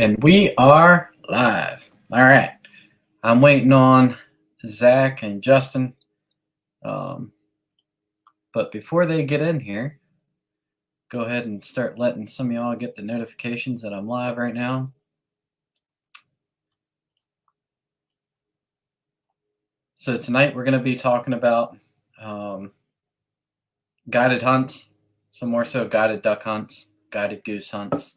And we are live. All right. I'm waiting on Zach and Justin. Um, but before they get in here, go ahead and start letting some of y'all get the notifications that I'm live right now. So tonight we're going to be talking about guided hunts, so more so guided duck hunts, guided goose hunts.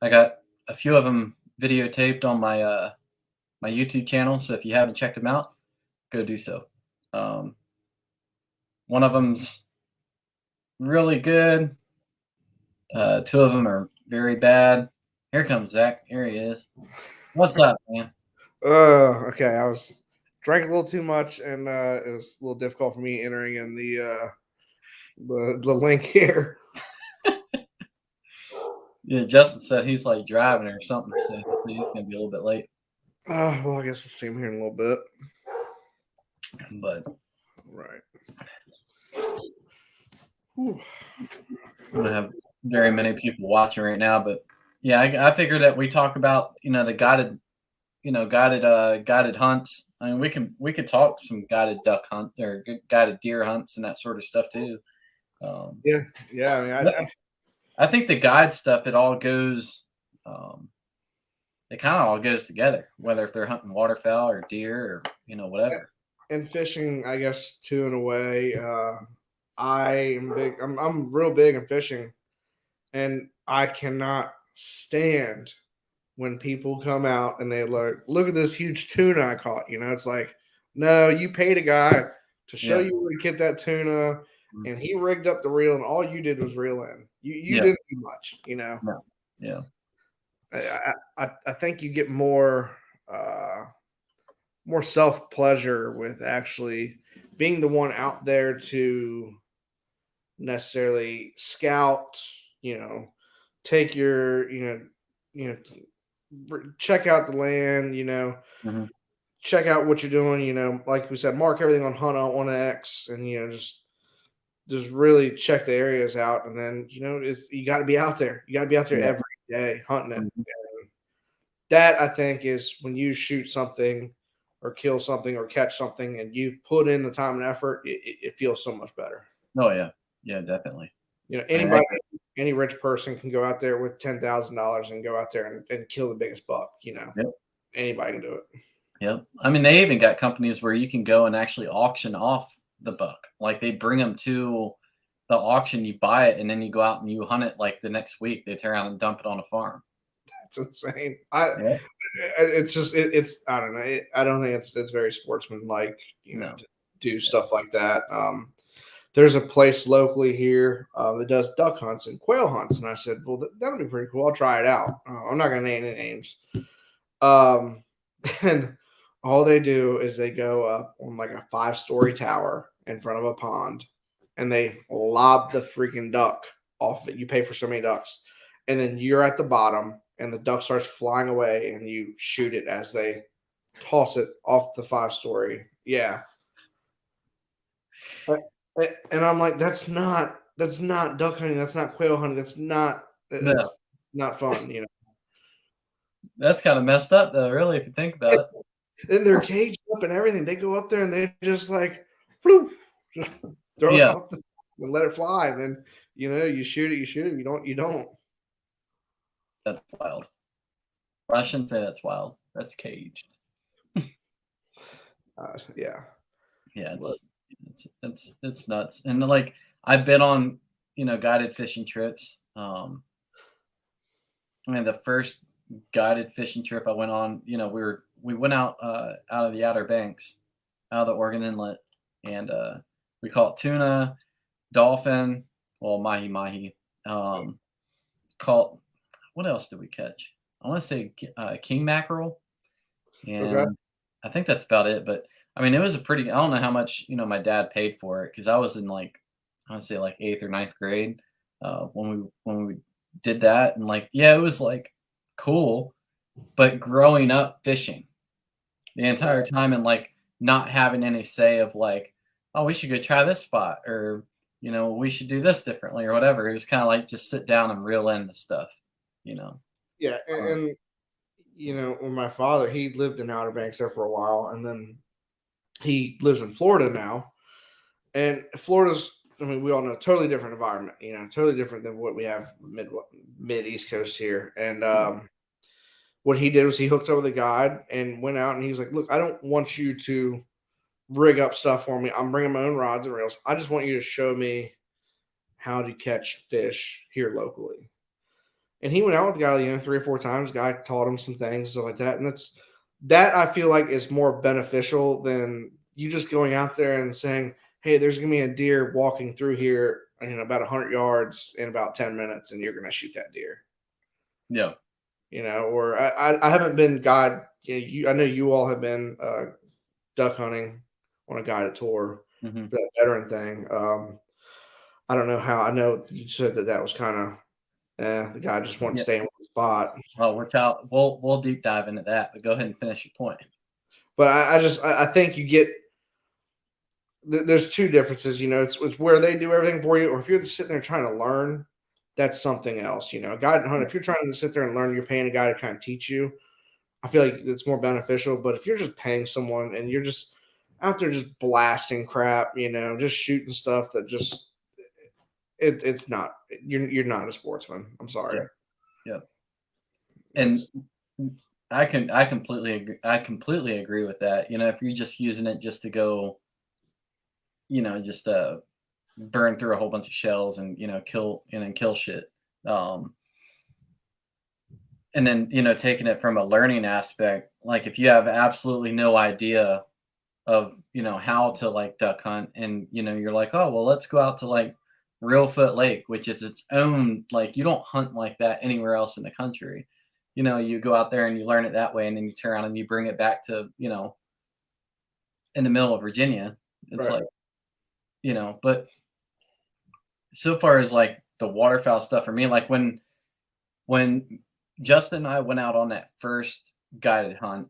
I got a few of them videotaped on my my YouTube channel, so if you haven't checked them out, go do so. One of them's really good. Two of them are very bad. Here comes Zach. Here he is. What's up, man? Okay. I was drank a little too much, and it was a little difficult for me entering in the link here. Yeah, Justin said he's like driving or something, so he's gonna be a little bit late. Well, I guess we'll see him here in a little bit. But right, we don't have very many people watching right now. But yeah, I figured that we talk about the guided guided hunts. I mean, we could talk some guided duck hunt or guided deer hunts and that sort of stuff too. yeah. I mean, I think the guide stuff, it all goes, it kind of all goes together, whether if they're hunting waterfowl or deer or whatever. And fishing, I guess, too, in a way. I am big. I'm real big in fishing, and I cannot stand when people come out and they look at this huge tuna I caught. It's like, no, you paid a guy to show you where to get that tuna, and he rigged up the reel, and all you did was reel in. You didn't do much. Yeah. I think you get more self pleasure with actually being the one out there to necessarily scout. Take your check out the land. Mm-hmm. Check out what you're doing. Like we said, mark everything on Hunt on X, and just really check the areas out, and then you got to be out there. You got to be out there every day hunting it. Mm-hmm. And that, I think, is when you shoot something or kill something or catch something, and you put in the time and effort, it feels so much better. Oh yeah, definitely. Any rich person can go out there with $10,000 and go out there and kill the biggest buck. Anybody can do it. Yep. I mean, they even got companies where you can go and actually auction off the buck. Like they bring them to the auction, you buy it, and then you go out and you hunt it like the next week. They turn around and dump it on a farm. That's insane. It's just it's I don't know. I don't think it's very sportsmanlike, to do stuff like that. There's a place locally here that does duck hunts and quail hunts, and I said, well, that'll be pretty cool. I'll try it out. I'm not gonna name any names. And all they do is they go up on like a 5-story tower in front of a pond, and they lob the freaking duck off it. You pay for so many ducks, and then you're at the bottom, and the duck starts flying away, and you shoot it as they toss it off the 5-story. Yeah. And I'm like, that's not duck hunting. That's not quail hunting. That's not fun. That's kind of messed up, though, really, if you think about it. And they're caged up and everything. They go up there and they just like, floof, just throw it off and let it fly. And then, you shoot it. You don't. That's wild. Well, I shouldn't say that's wild. That's caged. Yeah. Yeah, it's nuts. And like I've been on, guided fishing trips. And the first guided fishing trip I went on, we went out of the Outer Banks, out of the Oregon Inlet, and we caught tuna, dolphin, well, mahi. Caught, what else did we catch? I want to say king mackerel, and I think that's about it. But I mean, it was I don't know how much my dad paid for it, because I was in I want to say 8th or 9th grade when we did that, and it was cool, but growing up fishing the entire time and not having any say of oh, we should go try this spot, or we should do this differently or whatever. It was kind of just sit down and reel in the stuff. you know. Yeah, Um, and when my father, he lived in Outer Banks there for a while, and then he lives in Florida now. And Florida's, I mean, we all know, totally different environment. Totally different than what we have mid East Coast here. And yeah, what he did was he hooked up with a guide and went out, and he was like, "Look, I don't want you to rig up stuff for me. I'm bringing my own rods and reels. I just want you to show me how to catch fish here locally." And he went out with the guy, 3 or 4 times. The guy taught him some things, stuff like that. And that I feel like is more beneficial than you just going out there and saying, "Hey, there's gonna be a deer walking through here, about 100 yards in about 10 minutes, and you're gonna shoot that deer." yeah, Or I haven't been guide. I know you all have been duck hunting on a guided tour hmm for that veteran thing. I don't know how. I know you said that was kind of the guy just wanted to yeah. stay in one spot. Well, we'll deep dive into that, but go ahead and finish your point. But I think you get there's two differences. It's where they do everything for you, or if you're just sitting there trying to learn, that's something else. A guide hunt. Yeah, If you're trying to sit there and learn, you're paying a guy to kind of teach you. I feel like it's more beneficial. But if you're just paying someone and you're just out there just blasting crap, just shooting stuff that just it's not you're not a sportsman. I'm sorry. yeah, yeah. And It's I completely agree with that. If you're just using it just to go, just burn through a whole bunch of shells and kill shit. Um, and then taking it from a learning aspect, like if you have absolutely no idea of how to like duck hunt, and you're like, oh well, let's go out to like Reelfoot Lake, which is its own, like, you don't hunt like that anywhere else in the country. You go out there and you learn it that way, and then you turn around and you bring it back to in the middle of Virginia. It's right. like, but so far as like the waterfowl stuff for me, like when Justin and I went out on that first guided hunt,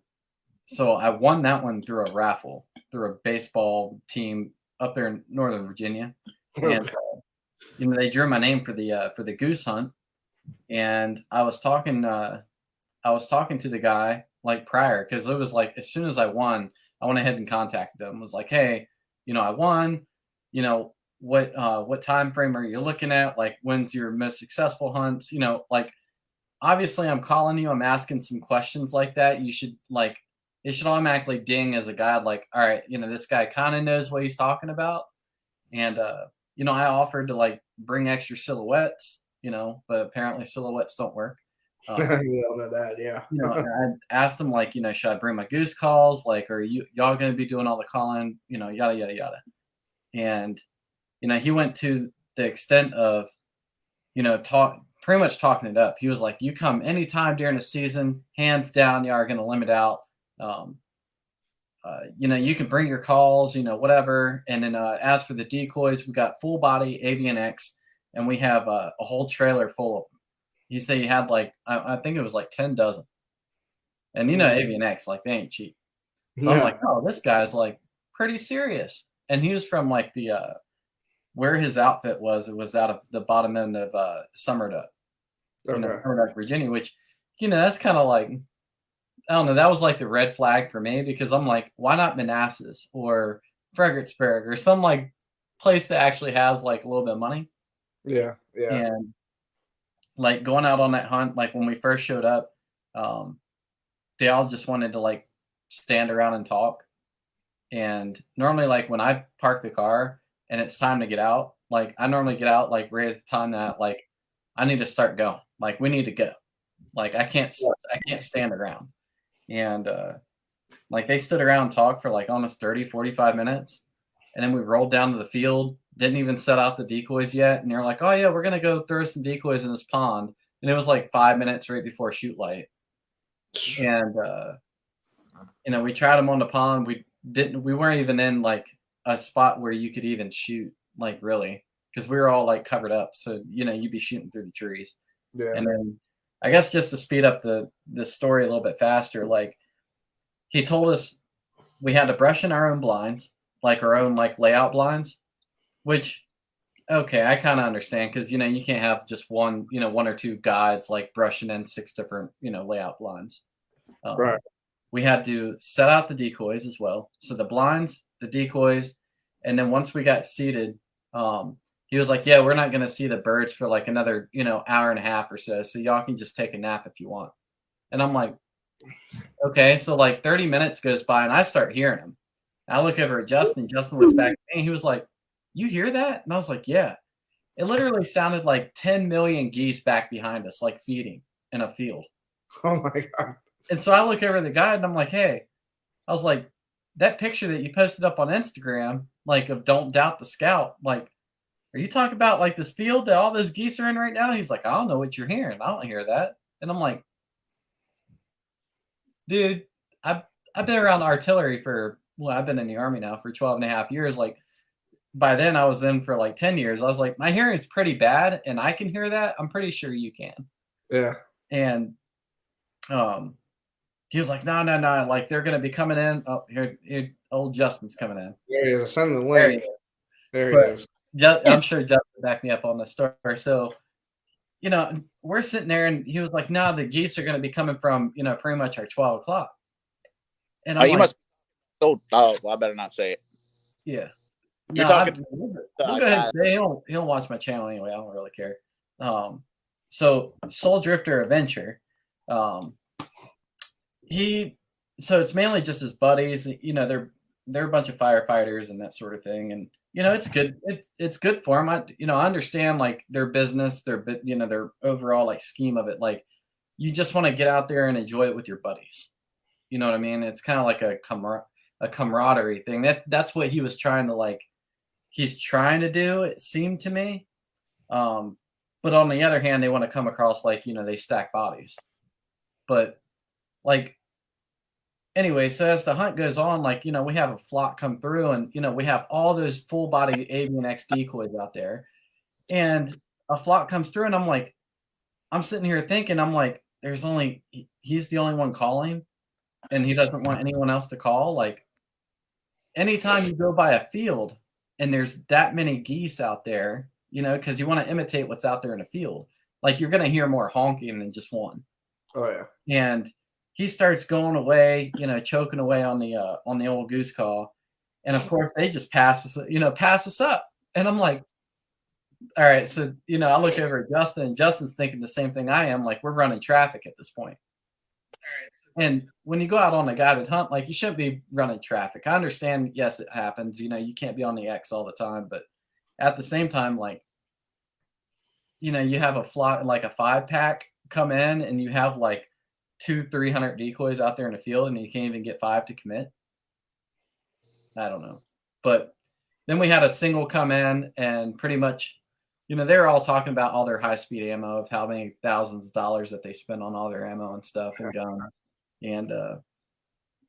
so I won that one through a raffle through a baseball team up there in Northern Virginia, and Okay. they drew my name for the goose hunt, and I was talking to the guy like prior, because it was like as soon as I won, I went ahead and contacted him. Was like, hey, I won. What time frame are you looking at? Like, when's your most successful hunts? Like, obviously I'm calling you, I'm asking some questions like that. You should like it should automatically ding as a guide, like, all right, this guy kind of knows what he's talking about. And I offered to like bring extra silhouettes, but apparently silhouettes don't work. Um, We all know that, yeah. I asked him like, should I bring my goose calls? Like, are y'all gonna be doing all the calling? Yada yada yada. And he went to the extent of talk pretty much talking it up. He was like, "You come anytime during the season, hands down, you are going to limit out. Um, you can bring your calls, whatever. And then as for the decoys, we got full body Avian X, and we have a whole trailer full of them." He said he had like I think it was like 10 dozen, and Mhm. Avian X, like, they ain't cheap. So I'm like, No. "Oh, this guy's like pretty serious." And he was from like the where his outfit was. It was out of the bottom end of Summerduck, Okay. Summerduck, Virginia, which, that's kind of like, I don't know, that was like the red flag for me, because I'm like, why not Manassas or Fredericksburg or some like place that actually has like a little bit of money? Yeah, yeah. And like going out on that hunt, like when we first showed up, um, they all just wanted to like stand around and talk. And normally, like when I park the car and it's time to get out, like I normally get out like right at the time that like I need to start going. Like we need to go. Like I can't stand around. And like they stood around and talked for like almost 30, 45 minutes. And then we rolled down to the field, didn't even set out the decoys yet. And they're like, oh yeah, we're gonna go throw some decoys in this pond. And it was like 5 minutes right before shoot light. And we tried them on the pond. We weren't even in like a spot where you could even shoot, like, really, because we were all like covered up. So you'd be shooting through the trees. Yeah. And then I guess just to speed up the story a little bit faster, like he told us we had to brush in our own blinds, like our own like layout blinds, which Okay, I kind of understand because you can't have just one or two guides like brushing in six different layout blinds. Right. We had to set out the decoys as well. So the blinds, the decoys, and then once we got seated, he was like, "Yeah, we're not going to see the birds for like another hour and a half or so. So y'all can just take a nap if you want." And I'm like, "Okay." So like 30 minutes goes by, and I start hearing him. I look over at Justin. Justin looks back at me. And he was like, "You hear that?" And I was like, "Yeah." It literally sounded like 10 million geese back behind us, like feeding in a field. Oh my God. And so I look over at the guide and I'm like, "Hey," I was like, "that picture that you posted up on Instagram, like of Don't Doubt the Scout, like, are you talking about like this field that all those geese are in right now?" He's like, "I don't know what you're hearing. I don't hear that." And I'm like, "Dude, I've, I've been around artillery I've been in the Army now for 12 and a half years. Like, by then I was in for like 10 years. I was like, my hearing's pretty bad and I can hear that. I'm pretty sure you can." Yeah. And um, he was like, "No, no, no. Like, they're going to be coming in." Oh, here, old Justin's coming in. There he is. I sent him the There he link. is. There he But is. I'm sure Justin backed me up on the story. So, we're sitting there and he was like, "No, the geese are going to be coming from, pretty much our 12 o'clock." And I'm You like, must. Oh, well, I better not say it. "Yeah, You're no, talking. we'll go ahead and say he'll watch my channel anyway. I don't really care." So Soul Drifter Adventure, um, he, so it's mainly just his buddies. They're a bunch of firefighters and that sort of thing, and it's good. It's good for them. I understand like their business, their overall like scheme of it. Like you just want to get out there and enjoy it with your buddies. You know what I mean? It's kind of like a camaraderie thing. That's what he was trying to like. He's trying to do. It seemed to me. But on the other hand, they want to come across like they stack bodies. But like anyway, so as the hunt goes on, like we have a flock come through, and we have all those full body avian X decoys out there, and a flock comes through, and I'm sitting here thinking, I'm like, he's the only one calling, and he doesn't want anyone else to call. Like anytime you go by a field and there's that many geese out there, because you want to imitate what's out there in a field, like you're gonna hear more honking than just one. Oh yeah. And he starts going away, choking away on the old goose call, and of course they just pass us up, and I'm like, all right, so I look over at Justin, and Justin's thinking the same thing I am, like we're running traffic at this point. And when you go out on a guided hunt, like you shouldn't be running traffic. I understand, yes, it happens. You can't be on the X all the time, but at the same time, like you have a flock, like a 5-pack come in, and you have like 200-300 decoys out there in the field, and you can't even get 5 to commit. I don't know, but then we had a single come in, and pretty much, they were all talking about all their high speed ammo, of how many thousands of dollars that they spend on all their ammo and stuff and guns, and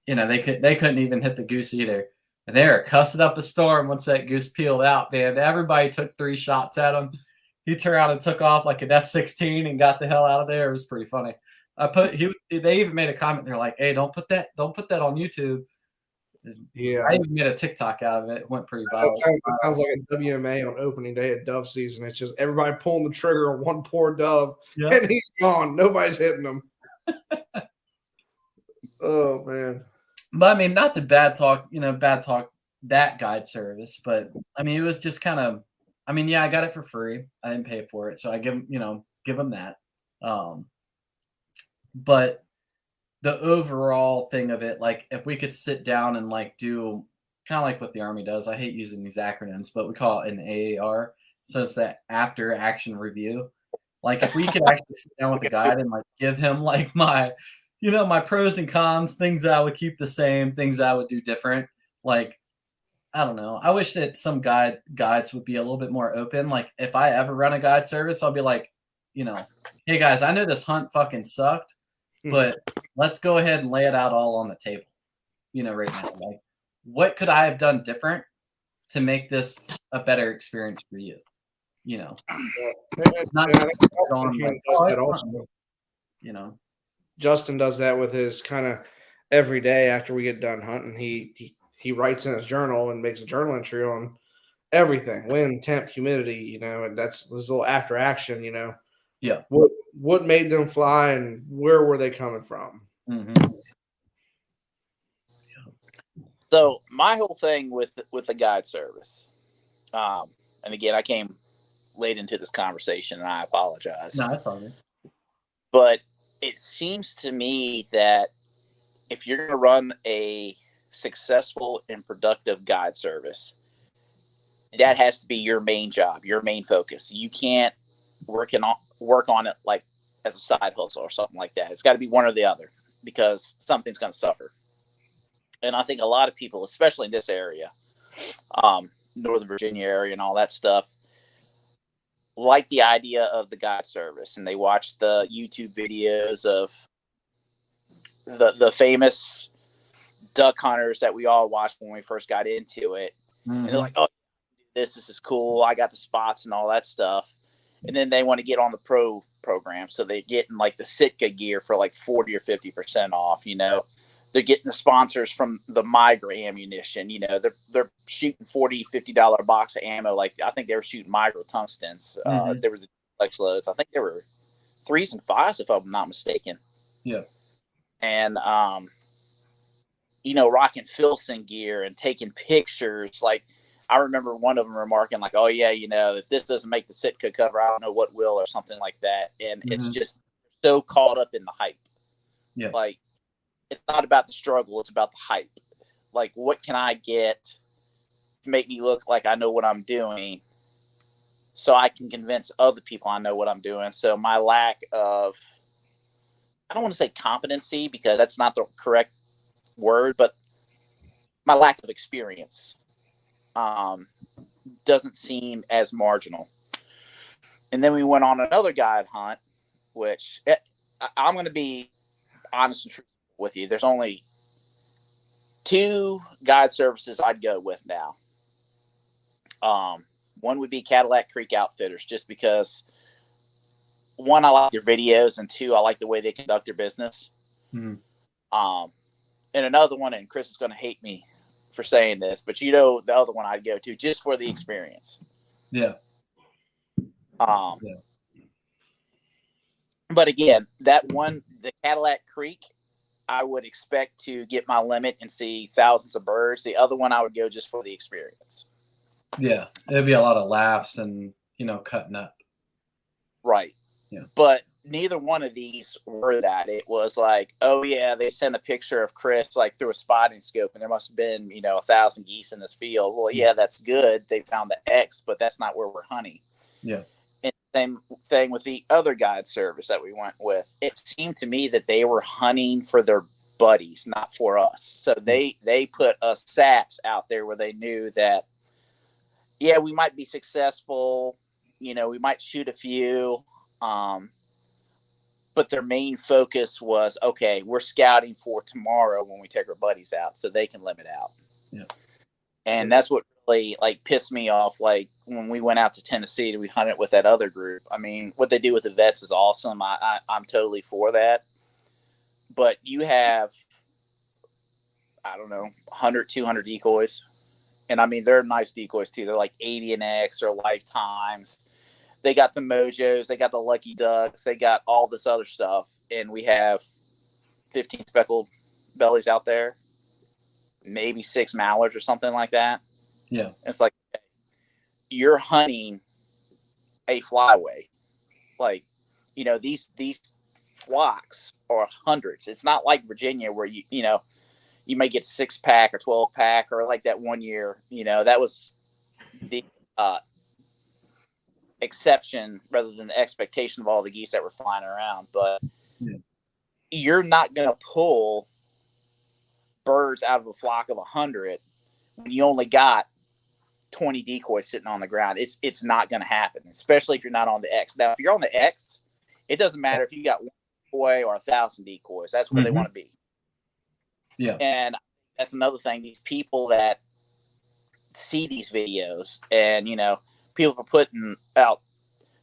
they couldn't even hit the goose either. And they were cussing up a storm once that goose peeled out, man. Everybody took 3 shots at him. He turned around and took off like an F-16 and got the hell out of there. It was pretty funny. They even made a comment. They're like, "Hey, don't put that on YouTube." Yeah. I even made a TikTok out of it. It went pretty viral. It sounds like a WMA on opening day at dove season. It's just everybody pulling the trigger on one poor dove, and he's gone. Nobody's hitting him. Oh man. But I mean, not to bad talk that guide service, but I mean, it was just kind of, I mean, yeah, I got it for free. I didn't pay for it, so I give them that. But the overall thing of it, like if we could sit down and like do kind of like what the Army does. I hate using these acronyms, but we call it an AAR. So it's that after action review. Like if we could actually sit down with a guide and like give him like my pros and cons, things that I would keep the same, things that I would do different. Like, I don't know. I wish that some guides would be a little bit more open. Like if I ever run a guide service, I'll be like, hey guys, I know this hunt fucking sucked, but let's go ahead and lay it out all on the table. Right now. Like, what could I have done different to make this a better experience for you? Not Justin does that with his kind of every day after we get done hunting. He writes in his journal and makes a journal entry on everything, wind, temp, humidity, and that's this little after action, Yeah. What made them fly and where were they coming from? Mm-hmm. So my whole thing with the guide service, and again, I came late into this conversation, and I apologize. No, that's all good. But it seems to me that if you're going to run a successful and productive guide service, that has to be your main job, your main focus. You can't work on it like as a side hustle or something like that. It's got to be one or the other because something's going to suffer. And I think a lot of people, especially in this area, Northern Virginia area and all that stuff, like the idea of the guide service, and they watch the YouTube videos of the famous duck hunters that we all watched when we first got into it. Mm-hmm. And they're like, oh, this is cool. I got the spots and all that stuff. And then they want to get on the pro program. So they get in like the Sitka gear for like 40 or 50% off, They're getting the sponsors from the Migra ammunition. They're shooting $40-$50 box of ammo. Like I think they were shooting Migra tungstens. Mm-hmm. There were the flex loads. I think they were 3s and 5s, if I'm not mistaken. Yeah. And rocking Filson gear and taking pictures. Like I remember one of them remarking, like, "Oh yeah, if this doesn't make the Sitka cover, I don't know what will," or something like that. And it's just so caught up in the hype. Yeah. Like it's not about the struggle; it's about the hype. Like, what can I get to make me look like I know what I'm doing, so I can convince other people I know what I'm doing? So my lack of, I don't want to say competency because that's not the correct word, but my lack of experience doesn't seem as marginal. And then we went on another guide hunt, which I'm going to be honest and truthful with you. There's only 2 guide services I'd go with now. One would be Cadillac Creek Outfitters, just because 1, I like their videos, and 2, I like the way they conduct their business. Mm-hmm. And another one, and Chris is going to hate me for saying this, but the other one I'd go to just for the experience. Yeah. Yeah. But again, that one, the Cadillac Creek, I would expect to get my limit and see thousands of birds. The other one, I would go just for the experience. Yeah. There'd be a lot of laughs and, cutting up. Right. Yeah. But neither one of these were that. It was like, oh yeah, they sent a picture of Chris like through a spotting scope, and there must have been 1,000 geese in this field. Well, yeah, that's good. They found the X, but that's not where we're hunting. Yeah. And same thing with the other guide service that we went with. It seemed to me that they were hunting for their buddies, not for us. So they put us saps out there where they knew that, yeah, we might be successful. We might shoot a few. But their main focus was, okay, we're scouting for tomorrow when we take our buddies out so they can limit out. Yeah. And that's what really pissed me off. Like when we went out to Tennessee, we hunted with that other group. I mean, what they do with the vets is awesome. I'm totally for that. But you have, I don't know, 100, 200 decoys. And I mean, they're nice decoys too. They're like 80 and X or lifetimes. They got the Mojos, they got the Lucky Ducks, they got all this other stuff, and we have 15 speckled bellies out there, maybe 6 mallards or something like that. Yeah, and it's like, okay, you're hunting a flyway. Like, these flocks are hundreds. It's not like Virginia where you may get 6-pack or 12-pack, or like that one year, that was the exception rather than the expectation of all the geese that were flying around. But you're not going to pull birds out of a flock of 100 when you only got 20 decoys sitting on the ground. It's not going to happen, especially if you're not on the X. Now, if you're on the X, it doesn't matter if you got 1 decoy or 1,000 decoys. That's where they want to be. Yeah. And that's another thing. These people that see these videos, and people are putting out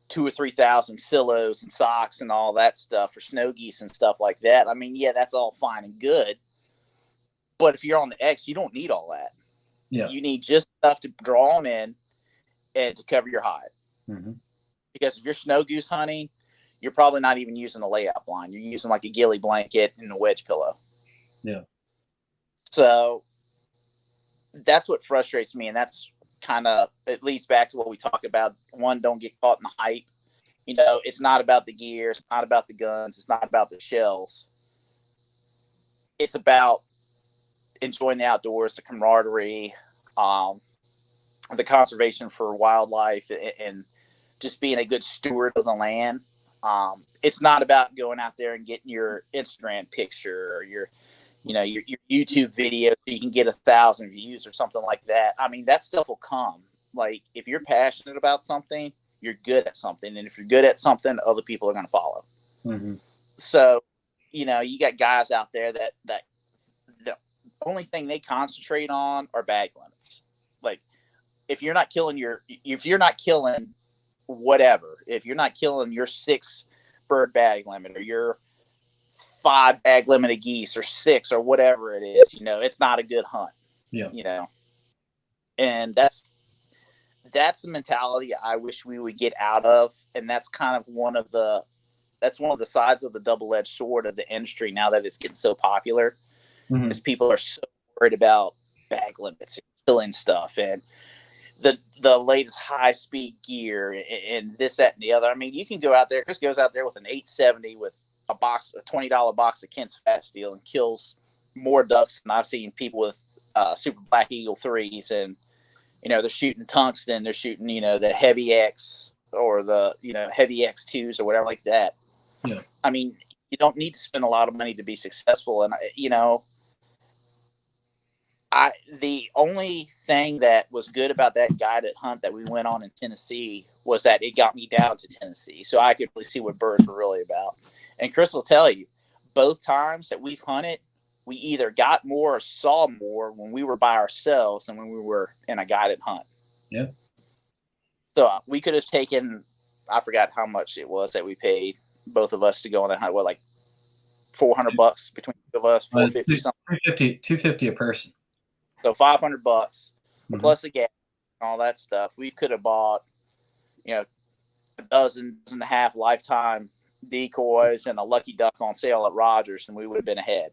2,000 or 3,000 silos and socks and all that stuff for snow geese and stuff like that. I mean, yeah, that's all fine and good. But if you're on the X, you don't need all that. Yeah. You need just enough to draw them in and to cover your hide. Mm-hmm. Because if you're snow goose hunting, you're probably not even using a layout blind. You're using like a ghillie blanket and a wedge pillow. Yeah. So that's what frustrates me, and that's kind of, it leads back to what we talk about. One, don't get caught in the hype. You know, it's not about the gear, it's not about the guns, it's not about the shells. It's about enjoying the outdoors, the camaraderie, the conservation for wildlife, and just being a good steward of the land. It's not about going out there and getting your Instagram picture or your YouTube video so you can get 1,000 views or something like that. I mean, that stuff will come. Like, if you're passionate about something, you're good at something, and if you're good at something, other people are going to follow. Mm-hmm. So, you got guys out there that the only thing they concentrate on are bag limits. Like, if you're not killing whatever, if you're not killing your 6 bird bag limit or your 5 bag limit of geese or 6 or whatever it is, it's not a good hunt. Yeah. And that's the mentality I wish we would get out of. And that's kind of one of the sides of the double-edged sword of the industry now that it's getting so popular. Mm-hmm. Is people are so worried about bag limits and killing stuff and the latest high-speed gear and this, that, and the other. I mean, you can go out there. Chris goes out there with an 870 with a $20 box of Kent's Fat Steel and kills more ducks than I've seen people with Super Black Eagle 3s. And, they're shooting tungsten. They're shooting, the Heavy X or the, Heavy X2s or whatever like that. Yeah. I mean, you don't need to spend a lot of money to be successful. And, the only thing that was good about that guided hunt that we went on in Tennessee was that it got me down to Tennessee, so I could really see what birds were really about. And Chris will tell you, both times that we've hunted, we either got more or saw more when we were by ourselves than when we were in a guided hunt. Yeah. So we could have taken, I forgot how much it was that we paid both of us to go on that hunt. What, like $400 between the two of us? $450 something. $250 a person. So $500 mm-hmm. plus the gas and all that stuff. We could have bought, a dozen and a half lifetime decoys and a lucky duck on sale at Rogers, and we would have been ahead.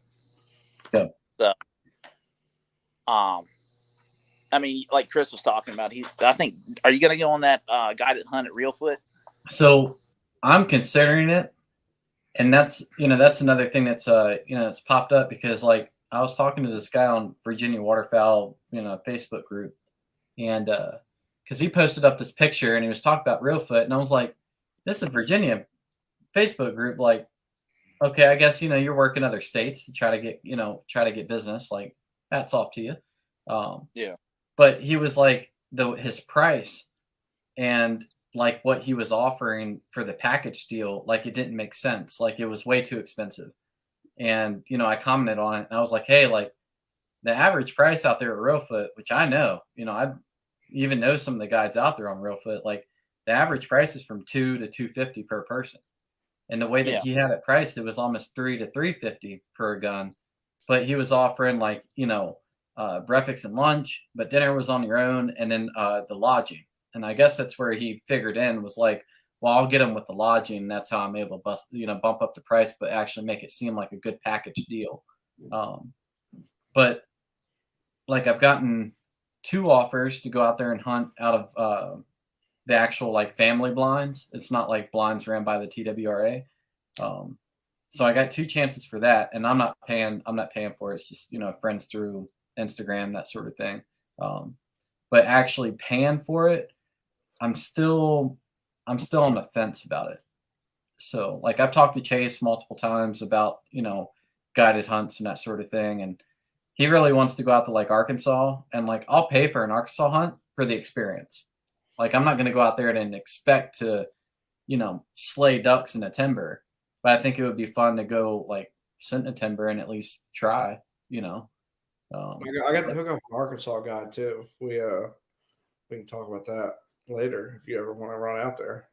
Yeah. So, I mean, like Chris was talking about, are you going to go on that guided hunt at Reelfoot? So I'm considering it, and that's another thing that's it's popped up because like I was talking to this guy on Virginia Waterfowl, Facebook group, and because he posted up this picture and he was talking about Reelfoot, and I was like, this is Virginia Facebook group, like, okay, I guess you're working other states to try to get business, like, hats off to you. Yeah. But he was like, his price and like what he was offering for the package deal, like it didn't make sense. Like it was way too expensive. And, I commented on it and I was like, hey, like the average price out there at Reelfoot, which I know, I even know some of the guides out there on Reelfoot, like the average price is from $200 to $250 per person. And the way that he had it priced, it was almost $300 to $350 per gun. But he was offering like, breakfast and lunch, but dinner was on your own, and then the lodging. And I guess that's where he figured in was like, well, I'll get him with the lodging. And that's how I'm able to bump up the price, but actually make it seem like a good package deal. But like I've gotten 2 offers to go out there and hunt out of the actual like family blinds. It's not like blinds ran by the TWRA. So I got 2 chances for that, and I'm not paying for it. It's just, friends through Instagram, that sort of thing. But actually paying for it, I'm still on the fence about it. So like I've talked to Chase multiple times about, guided hunts and that sort of thing. And he really wants to go out to like Arkansas, and like, I'll pay for an Arkansas hunt for the experience. Like, I'm not going to go out there and expect to, slay ducks in the timber, but I think it would be fun to go like sit in the timber and at least try, I got the hook up an Arkansas guy too. We can talk about that later if you ever want to run out there.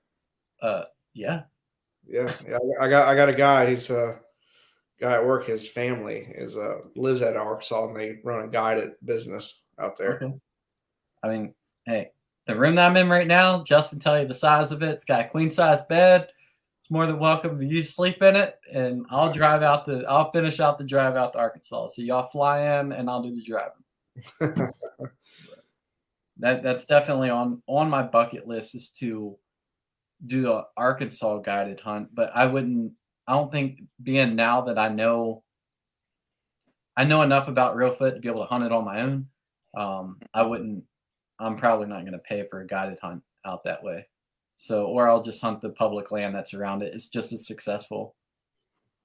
Yeah. I got a guy. He's a guy at work. His family lives at Arkansas, and they run a guided business out there. Okay. I mean, hey, the room that I'm in right now, Justin tell you the size of it. It's got a queen size bed. It's more than welcome to you sleep in it, and I'll finish out the drive out to Arkansas. So y'all fly in, and I'll do the driving. That's definitely on my bucket list, is to do an Arkansas guided hunt. But I don't think, being now that I know enough about Reelfoot to be able to hunt it on my own, I'm probably not going to pay for a guided hunt out that way. So, or I'll just hunt the public land that's around it. It's just as successful.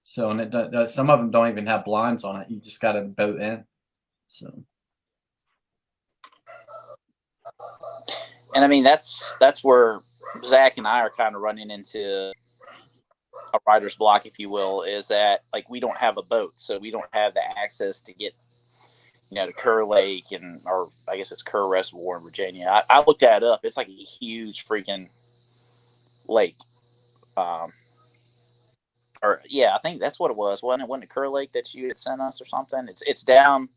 So, and some of them don't even have blinds on it. You just got to boat in. So, and I mean that's where Zach and I are kind of running into a writer's block, if you will, is that like we don't have a boat, so we don't have the access to get, to Kerr Lake, or I guess it's Kerr Reservoir in Virginia. I looked that up. It's like a huge freaking lake. I think that's what it was. Wasn't it Kerr Lake that you had sent us or something? It's down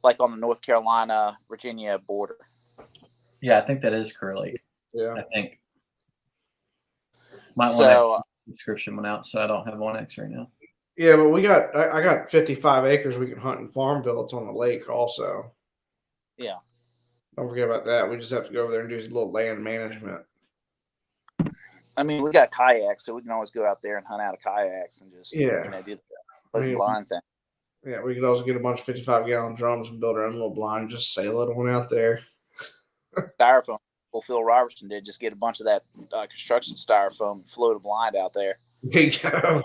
like on the North Carolina Virginia border. Yeah, I think that is Kerr Lake. Yeah, I think. Might want to subscription one out, so I don't have 1X right now. Yeah, but I got 55 acres we can hunt in Farmville. It's on the lake also. Yeah. Don't forget about that. We just have to go over there and do some little land management. I mean, we got kayaks, so we can always go out there and hunt out of kayaks and just do the blind thing. Yeah, we could also get a bunch of 55-gallon drums and build our own little blind, just sail it on out there. Styrofoam. Well, Phil Robertson did just get a bunch of that construction styrofoam and float a blind out there. There you go.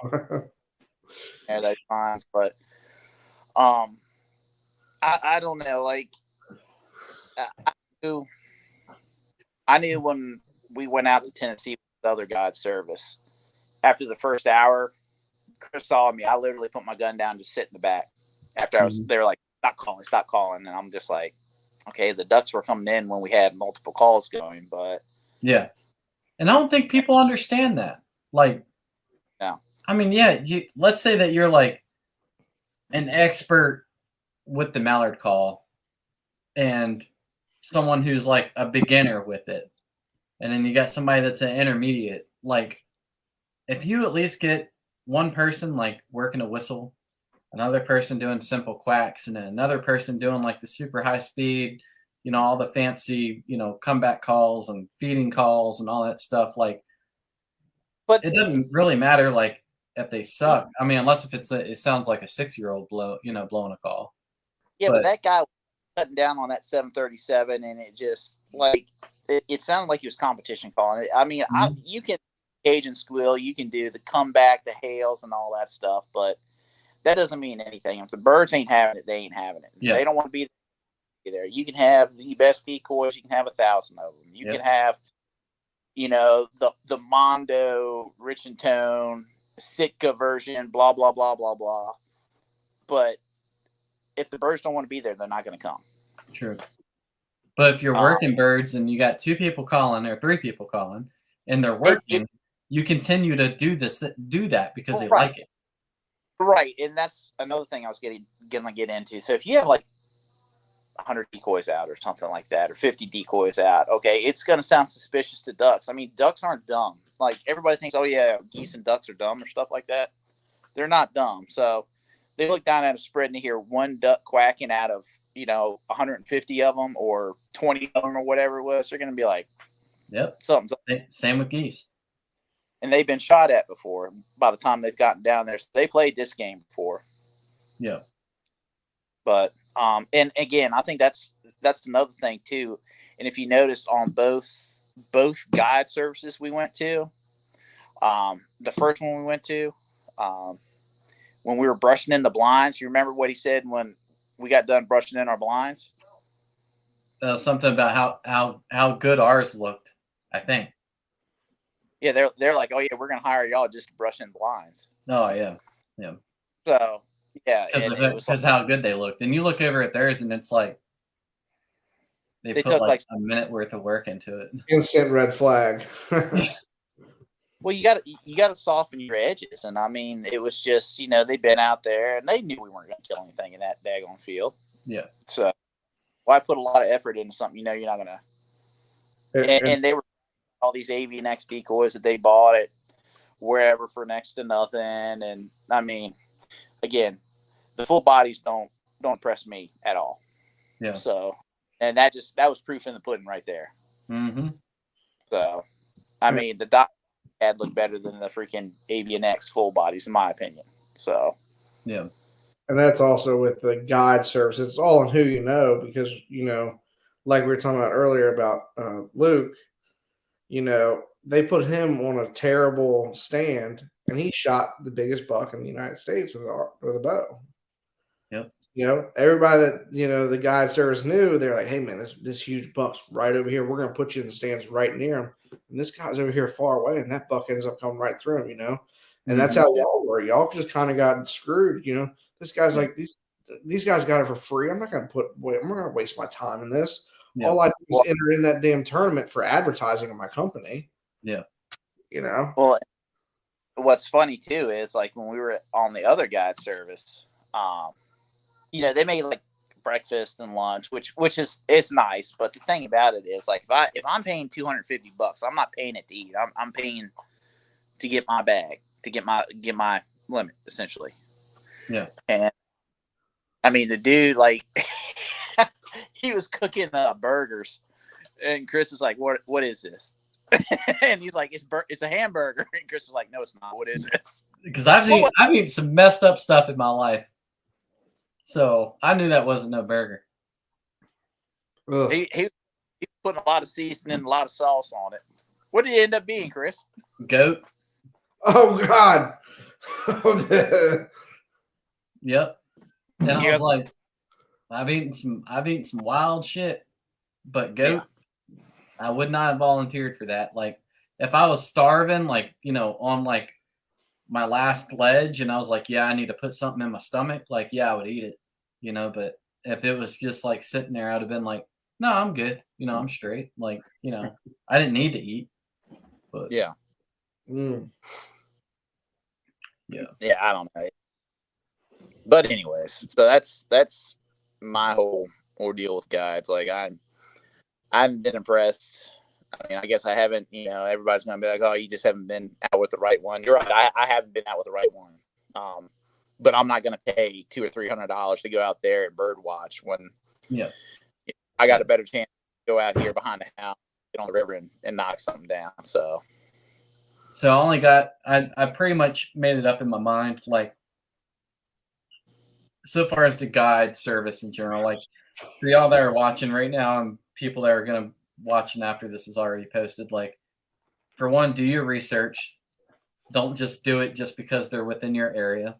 Yeah, those blinds, but I don't know. Like, I knew when we went out to Tennessee with the other guide service, after the first hour, Chris saw me. I literally put my gun down, just sit in the back. After they were like, stop calling. And I'm just like, okay, the ducks were coming in when we had multiple calls going, but yeah. And I don't think people understand that. Like, no. I mean, let's say that you're like an expert with the mallard call and someone who's like a beginner with it. And then you got somebody that's an intermediate. Like, if you at least get one person like working a whistle, another person doing simple quacks, and then another person doing like the super high speed, all the fancy, comeback calls and feeding calls and all that stuff. Like, but it doesn't really matter, like, if they suck. I mean, unless if it sounds like a 6-year-old blowing a call. Yeah, but that guy was cutting down on that 737, and it just like it sounded like he was competition calling it. I mean, you can cage and squeal, you can do the comeback, the hails, and all that stuff, but that doesn't mean anything. If the birds ain't having it, they ain't having it. Yeah. They don't want to be there. You can have the best decoys. You can have 1,000 of them. You can have, the Mondo, Rich and Tone, Sitka version, blah, blah, blah, blah, blah. But if the birds don't want to be there, they're not going to come. True. But if you're working birds and you got 2 people calling or 3 people calling and they're working, you continue to do that because they like it. Right. And that's another thing I was going to get into. So if you have like 100 decoys out or something like that, or 50 decoys out, okay, it's going to sound suspicious to ducks. I mean, ducks aren't dumb. Like, everybody thinks, oh yeah, geese and ducks are dumb or stuff like that. They're not dumb. So they look down at a spread and they hear one duck quacking out of 150 of them or 20 of them or whatever it was. They're going to be like, yep, something's up. Same with geese. And they've been shot at before by the time they've gotten down there. So they played this game before. Yeah. But and again, I think that's another thing too. And if you notice on both guide services we went to, the first one we went to, when we were brushing in the blinds, you remember what he said when we got done brushing in our blinds? Something about how good ours looked, I think. Yeah, they're like, oh yeah, we're gonna hire y'all just to brush in blinds. Oh yeah. So yeah, because how good they looked, and you look over at theirs, and it's like they put like a minute worth of work into it. Instant red flag. Well, you got to soften your edges, and I mean, it was just they'd been out there and they knew we weren't going to kill anything in that daggone field. Yeah. So, why put a lot of effort into something you're not going to And they were all these AVNX decoys that they bought at wherever for next to nothing. And I mean, again, the full bodies don't impress me at all. Yeah. So, and that was proof in the pudding right there. Mm-hmm. So, I mean, the dot had looked better than the freaking AVNX full bodies, in my opinion. So, yeah. And that's also with the guide service. It's all on who you know, because, like we were talking about earlier about Luke, they put him on a terrible stand, and he shot the biggest buck in the United States with a bow. Yep. Everybody that, the guide service knew, they're like, hey, man, this huge buck's right over here. We're going to put you in the stands right near him. And this guy's over here far away, and that buck ends up coming right through him, And that's how y'all were. Y'all just kind of got screwed, This guy's like, these guys got it for free. I'm not going to waste my time in this. Yeah. All I do is enter in that damn tournament for advertising in my company. Yeah. Well, what's funny too is like when we were on the other guide service, they made like breakfast and lunch, which is nice. But the thing about it is like if I'm paying $250, I'm not paying it to eat. I'm paying to get my bag, to get my limit essentially. Yeah. And I mean the dude like he was cooking burgers, and Chris is like, "What is this?" And he's like, "It's a hamburger." And Chris is like, "No, it's not. What is this?" Because I've eaten some messed up stuff in my life, so I knew that wasn't no burger. He putting a lot of seasoning and a lot of sauce on it. What did it end up being, Chris? Goat. Oh God. Yep. And I was like, I've eaten some wild shit, but goat, I would not have volunteered for that. Like, if I was starving, like, on like my last ledge, and I was like, yeah, I need to put something in my stomach, like, yeah, I would eat it, But if it was just like sitting there, I'd have been like, no, I'm good, I'm straight. Like, I didn't need to eat. But yeah. Yeah, I don't know. But anyways, so that's my whole ordeal with guides. Like I haven't been impressed. I mean, I guess I haven't. Everybody's gonna be like, "Oh, you just haven't been out with the right one." You're right. I haven't been out with the right one. But I'm not gonna pay $200 or $300 to go out there and bird watch when I got a better chance to go out here behind the house, get on the river, and knock something down. So I pretty much made it up in my mind, like, so far as the guide service in general, like for y'all that are watching right now and people that are going to watching after this is already posted, like, for one, do your research. Don't just do it just because they're within your area.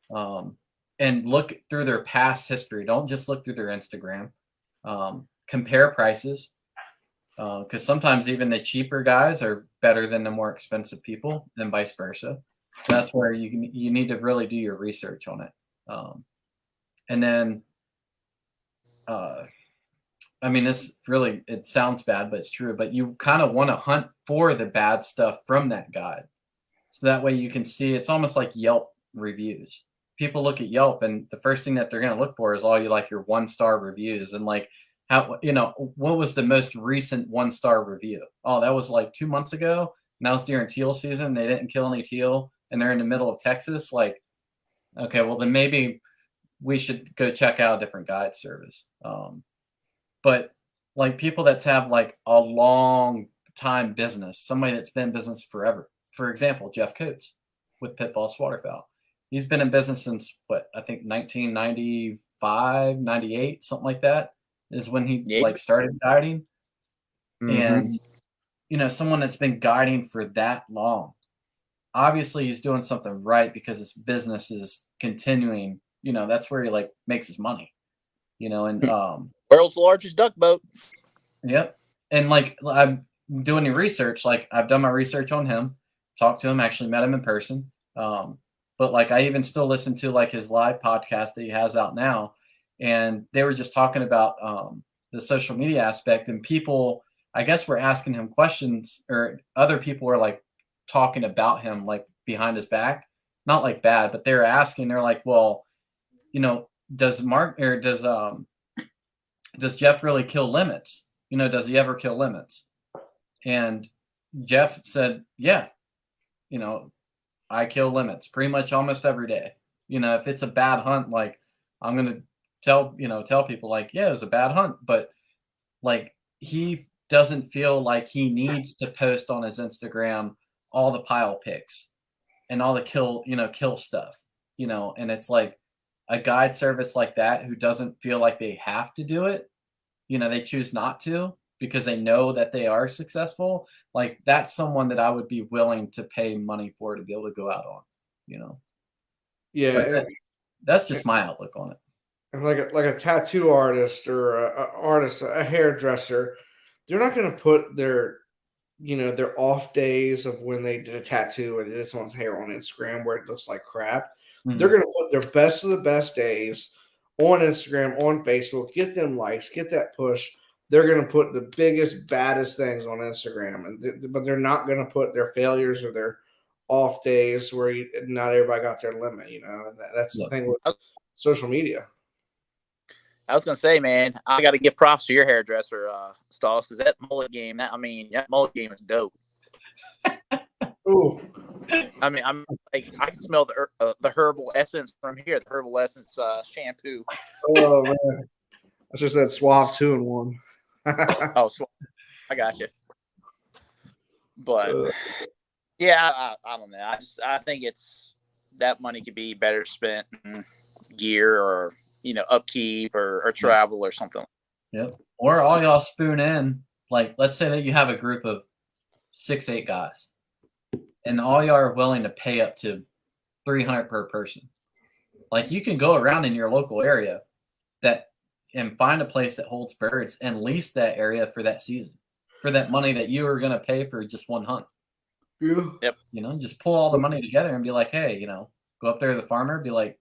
And look through their past history. Don't just look through their Instagram. Compare prices. Because sometimes even the cheaper guys are better than the more expensive people, and vice versa. So that's where you need to really do your research on it. And then, I mean, it sounds bad, but it's true. But you kind of want to hunt for the bad stuff from that guide. So that way you can see, it's almost like Yelp reviews. People look at Yelp, and the first thing that they're going to look for is all your 1-star reviews. And like, how, what was the most recent 1-star review? Oh, that was like 2 months ago. Now it's during teal season. They didn't kill any teal, and they're in the middle of Texas. Like, okay, well then maybe we should go check out a different guide service. But like people that have like a long time business, somebody that's been in business forever. For example, Jeff Coates with Pit Boss Waterfowl. He's been in business since I think 1995, 98, something like that is when he started guiding. Mm-hmm. And someone that's been guiding for that long, obviously he's doing something right because his business is continuing. That's where he like makes his money, and world's largest duck boat. Yep. And like I'm doing the research, like I've done my research on him, talked to him, actually met him in person. But like I even still listen to like his live podcast that he has out now. And they were just talking about the social media aspect, and people, I guess, were asking him questions, or other people were like talking about him like behind his back, not like bad, but they're asking, they're like, well, does Jeff really kill limits? Does he ever kill limits? And Jeff said, yeah, I kill limits pretty much almost every day. If it's a bad hunt, like I'm going to tell people like, yeah, it was a bad hunt, but like he doesn't feel like he needs to post on his Instagram all the pile pics and all the kill stuff, and it's like a guide service like that who doesn't feel like they have to do it, they choose not to because they know that they are successful. Like that's someone that I would be willing to pay money for to be able to go out on. Yeah, But that's just my outlook on it. And like a tattoo artist or a hairdresser, they're not going to put their their off days of when they did a tattoo or they did someone's hair on Instagram where it looks like crap. They're going to put their best of the best days on Instagram, on Facebook, get them likes, get that push. They're going to put the biggest, baddest things on Instagram, but they're not going to put their failures or their off days where not everybody got their limit. That's the thing with social media. I was gonna say, man, I got to give props to your hairdresser, Stalls, because that mullet game, that mullet game is dope. Ooh. I mean, I'm like, I can smell the herbal essence from here, the herbal essence shampoo. Oh man, I just said swap 2-in-1. Oh, I got you. But yeah, I don't know. I think it's that money could be better spent in gear or upkeep or travel or something. Yep. Or all y'all spoon in. Like, let's say that you have a group of 6-8 guys, and all y'all are willing to pay up to $300 per person. Like, you can go around in your local area and find a place that holds birds and lease that area for that season, for that money that you were going to pay for just one hunt. Yeah. Yep. Just pull all the money together and be like, hey, go up there to the farmer, be like,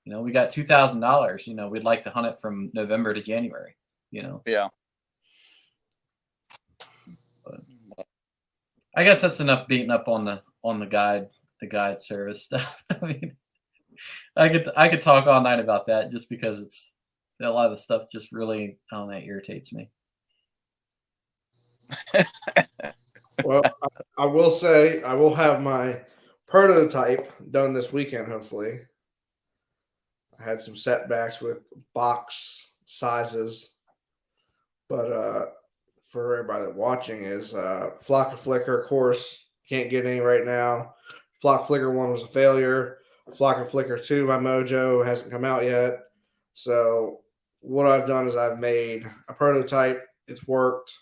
we got $2,000. We'd like to hunt it from November to January. Yeah. But I guess that's enough beating up on the guide service stuff. I mean, I could talk all night about that just because it's a lot of the stuff just really, I don't know, irritates me. Well, I will say I will have my prototype done this weekend, hopefully. I had some setbacks with box sizes, but for everybody watching is Flock of Flicker, of course, can't get any right now. Flock Flicker 1 was a failure. Flock of Flicker 2 by Mojo hasn't come out yet. So what I've done is I've made a prototype. It's worked.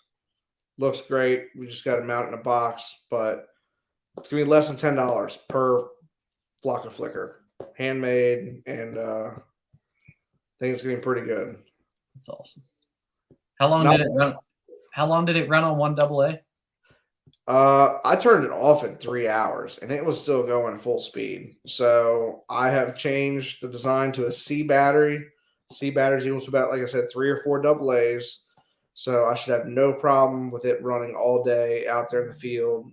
Looks great. We just got to mount it in a box, but it's going to be less than $10 per Flock of Flicker. Handmade, and I think it's going to be pretty good. That's awesome. How long did it run? How long did it run on 1AA? I turned it off in 3 hours, and it was still going full speed. So I have changed the design to a C battery. C batteries equals about, like I said, 3 or 4 AA's. So I should have no problem with it running all day out there in the field,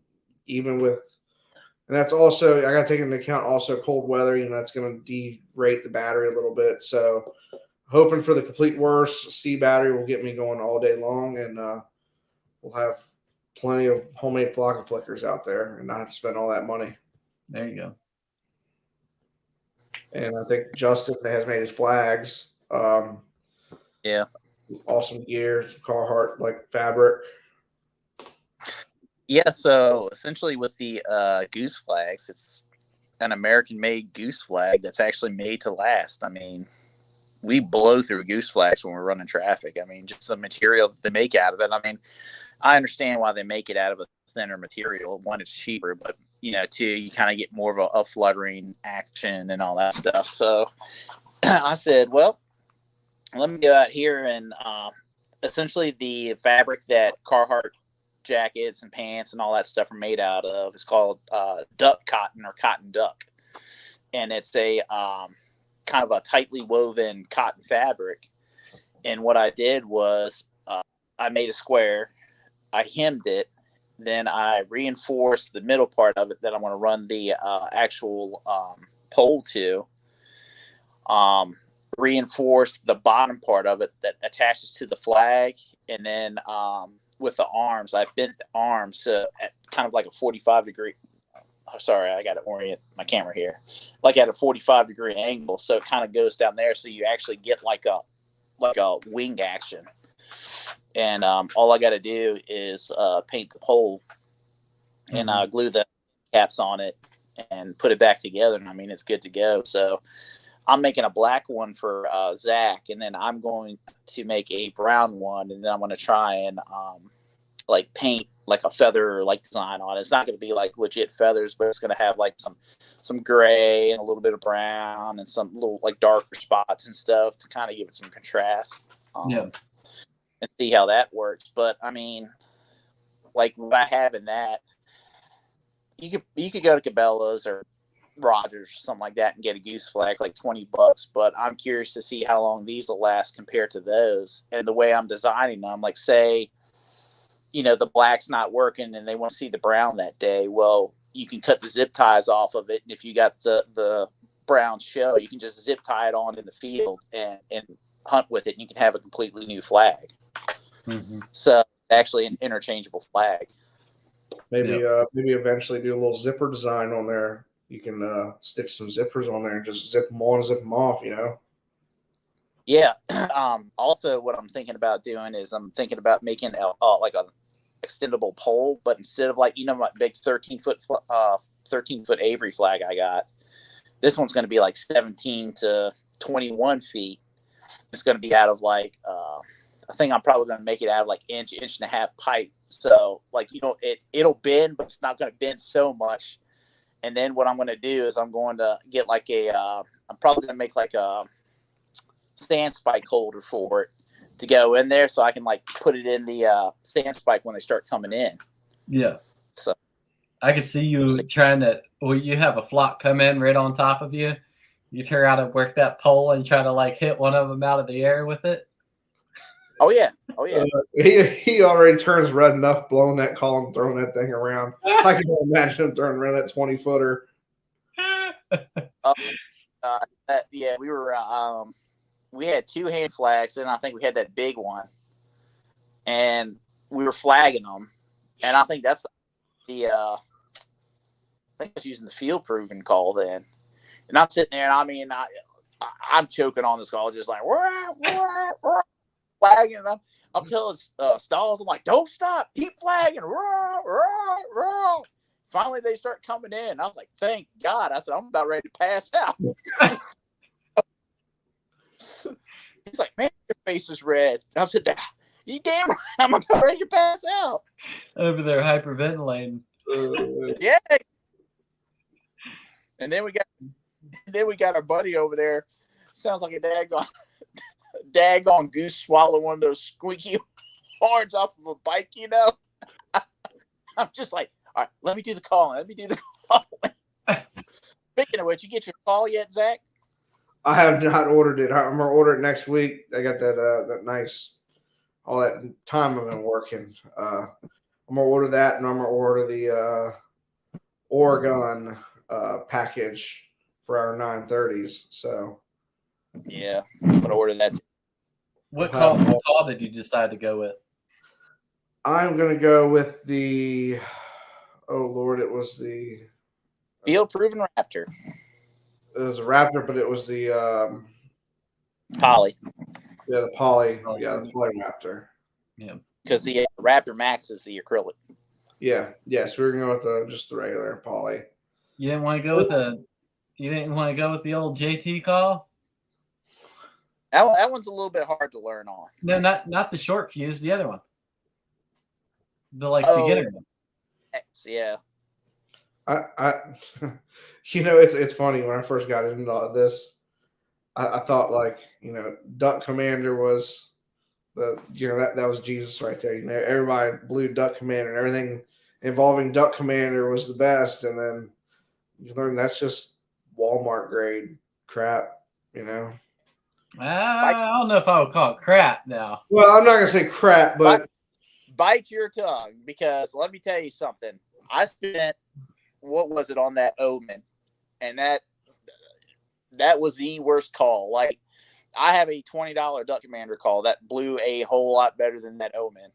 even with. And that's also, I got to take into account also cold weather. That's going to derate the battery a little bit. So hoping for the complete worst, C battery will get me going all day long, and we'll have plenty of homemade Flock of Flickers out there and not have to spend all that money. There you go. And I think Justin has made his flags. Yeah. Awesome gear, Carhartt like fabric. Yeah, so essentially with the goose flags, it's an American-made goose flag that's actually made to last. I mean, we blow through goose flags when we're running traffic. I mean, just the material that they make out of it. I mean, I understand why they make it out of a thinner material. One, it's cheaper, but, two, you kind of get more of a fluttering action and all that stuff. So I said, well, let me go out here and essentially the fabric that Carhartt jackets and pants and all that stuff are made out of is called duck cotton or cotton duck. And it's a kind of a tightly woven cotton fabric. And what I did was I made a square, I hemmed it, then I reinforced the middle part of it that I want to run the actual pole to, reinforced the bottom part of it that attaches to the flag, and then with the arms. I bent the arms at kind of like a 45-degree. Oh, sorry, I got to orient my camera here. Like at a 45-degree angle, so it kind of goes down there, so you actually get like a wing action. And all I got to do is paint the pole and glue the caps on it and put it back together. And I mean, it's good to go. So I'm making a black one for Zach, and then I'm going to make a brown one, and then I'm going to try and like paint like a feather like design on it. It's not going to be like legit feathers, but it's going to have like some gray and a little bit of brown and some little like darker spots and stuff to kind of give it some contrast. And see how that works. But I mean, like what I have in that, you could go to Cabela's or Rogers or something like that and get a goose flag like $20. But I'm curious to see how long these will last compared to those. And the way I'm designing them, like say, the black's not working and they want to see the brown that day. Well, you can cut the zip ties off of it, and if you got the brown show, you can just zip tie it on in the field and hunt with it, and you can have a completely new flag. So it's actually an interchangeable flag. Maybe eventually do a little zipper design on there. You can stitch some zippers on there and just zip them on, zip them off. Yeah. Also, what I'm thinking about doing is I'm thinking about making like a extendable pole, but instead of like my big 13-foot Avery flag I got, this one's going to be like 17 to 21 feet. It's going to be out of like I think I'm probably going to make it out of like inch and a half pipe. So like it'll bend, but it's not going to bend so much. And then what I'm going to do is I'm going to get like I'm probably going to make like a stand spike holder for it to go in there, so I can like put it in the stand spike when they start coming in. Yeah. So I could see you trying to. Well, you have a flock come in right on top of you. You turn around and work that pole and try to like hit one of them out of the air with it. Oh yeah. He already turns red enough blowing that call and throwing that thing around. I can imagine him throwing around that 20-footer. Yeah, we were. We had 2 hand flags, and I think we had that big one, and we were flagging them. And I think that's I think I was using the field proven call then. And I'm sitting there, and I mean, I'm choking on this call, just like flagging. And I'm telling Stalls, I'm like, don't stop, keep flagging. Finally, they start coming in. I was like, thank God. I said, I'm about ready to pass out. He's like, man, your face is red. And I said, you damn right, I'm about ready to pass out. Over there hyperventilating. Yeah. And then we got our buddy over there. Sounds like a daggone goose swallow one of those squeaky horns off of a bike, I'm just like, all right, let me do the calling. Speaking of which, you get your call yet, Zach? I have not ordered it. I'm gonna order it next week. I got that nice, all that time I've been working. I'm gonna order that, and I'm gonna order the Oregon package for our 930s. So yeah, I'm gonna order that. What call did you decide to go with? I'm gonna go with the. Oh Lord, it was the field proven Raptor. It was a Raptor, but it was the Poly. Yeah, the Poly. Yeah, the Poly Raptor. Yeah, because the Raptor Max is the acrylic. Yeah. Yes, we were going with just the regular Poly. You didn't want to go with the old JT call? That one's a little bit hard to learn on. No, not the short fuse. The other one. The beginner one. Yeah. I it's funny, when I first got into this, I thought Duck Commander was that was Jesus right there. Everybody blew Duck Commander, and everything involving Duck Commander was the best, and then you learn that's just Walmart grade crap, I don't know if I would call it crap now. Well, I'm not gonna say crap, but bite your tongue, because let me tell you something. I spent, what was it on that Omen? And that was the worst call. Like, I have a $20 Duck Commander call that blew a whole lot better than that Omen.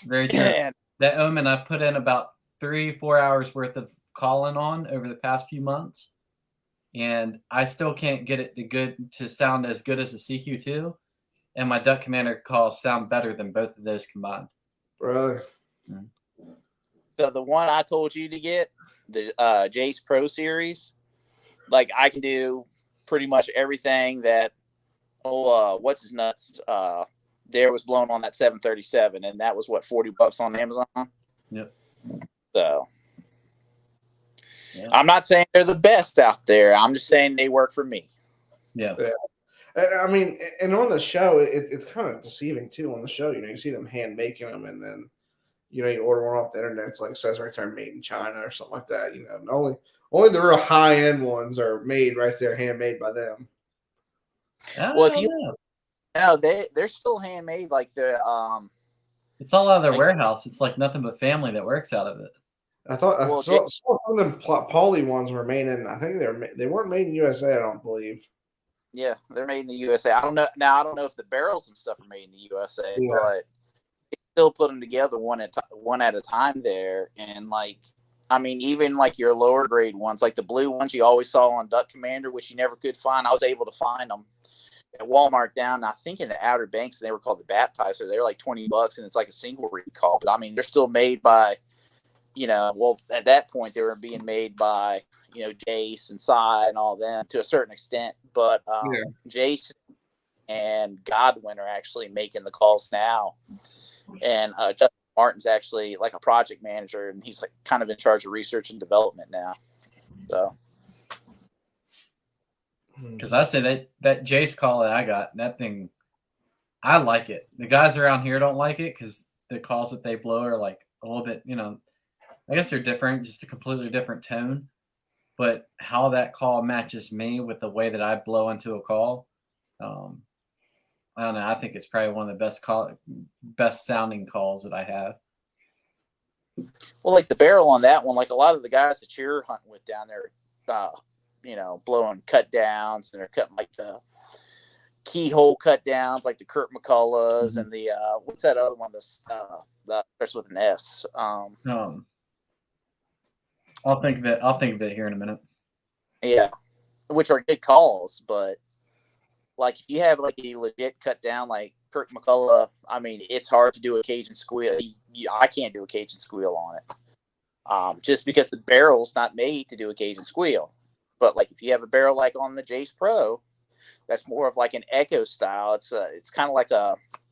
Very true. And That omen I put in about 3-4 hours worth of calling on over the past few months, and I still can't get it to sound as good as the CQ2. And my Duck Commander calls sound better than both of those combined. Really? Mm. so the one I told you to get, the Jace Pro Series, I can do pretty much everything that what's his nuts there was blown on that 737, and that was what, $40 on Amazon. Yep. So I'm not saying they're the best out there. I'm just saying they work for me. Yeah. I mean, and on the show, it's kind of deceiving too. On the show, you see them hand making them, and then you order one off the internet. It's like, it says right there, made in China or something like that. And only the real high end ones are made right there, handmade by them. Well, if you no, they're still handmade. Like it's all out of their warehouse. It's like nothing but family that works out of it. I saw some of them poly ones were made in. I think they weren't made in USA. I don't believe. Yeah, they're made in the USA. I don't know. Now I don't know if the barrels and stuff are made in the USA, but they still put them together one at a time there. And I mean, even your lower grade ones, like the blue ones you always saw on Duck Commander, which you never could find. I was able to find them at Walmart down, I think, in the Outer Banks, and they were called the Baptizer. They're like $20, and it's like a single recall. But I mean, they're still made by, well, at that point they were being made by, Jace and Psy and all them to a certain extent. But Jace and Godwin are actually making the calls now, and Justin Martin's actually like a project manager, and he's like kind of in charge of research and development now. So. Because I say that Jace call that I got, that thing, I like it. The guys around here don't like it because the calls that they blow are like a little bit, I guess they're different, just a completely different tone. But how that call matches me with the way that I blow into a call, I don't know. I think it's probably one of the best sounding calls that I have. Well, like the barrel on that one, like a lot of the guys that you're hunting with down there, blowing cut downs, and they're cutting like the keyhole cut downs, like the Kurt McCulloughs, and the what's that other one that starts with an S? I'll think of it here in a minute. Yeah, which are good calls, but like if you have like a legit cut down like Kurt McCullough, I mean, it's hard to do a Cajun squeal. I can't do a Cajun squeal on it, just because the barrel's not made to do a Cajun squeal. But like if you have a barrel like on the Jace Pro, that's more of like an echo style. It's kind of like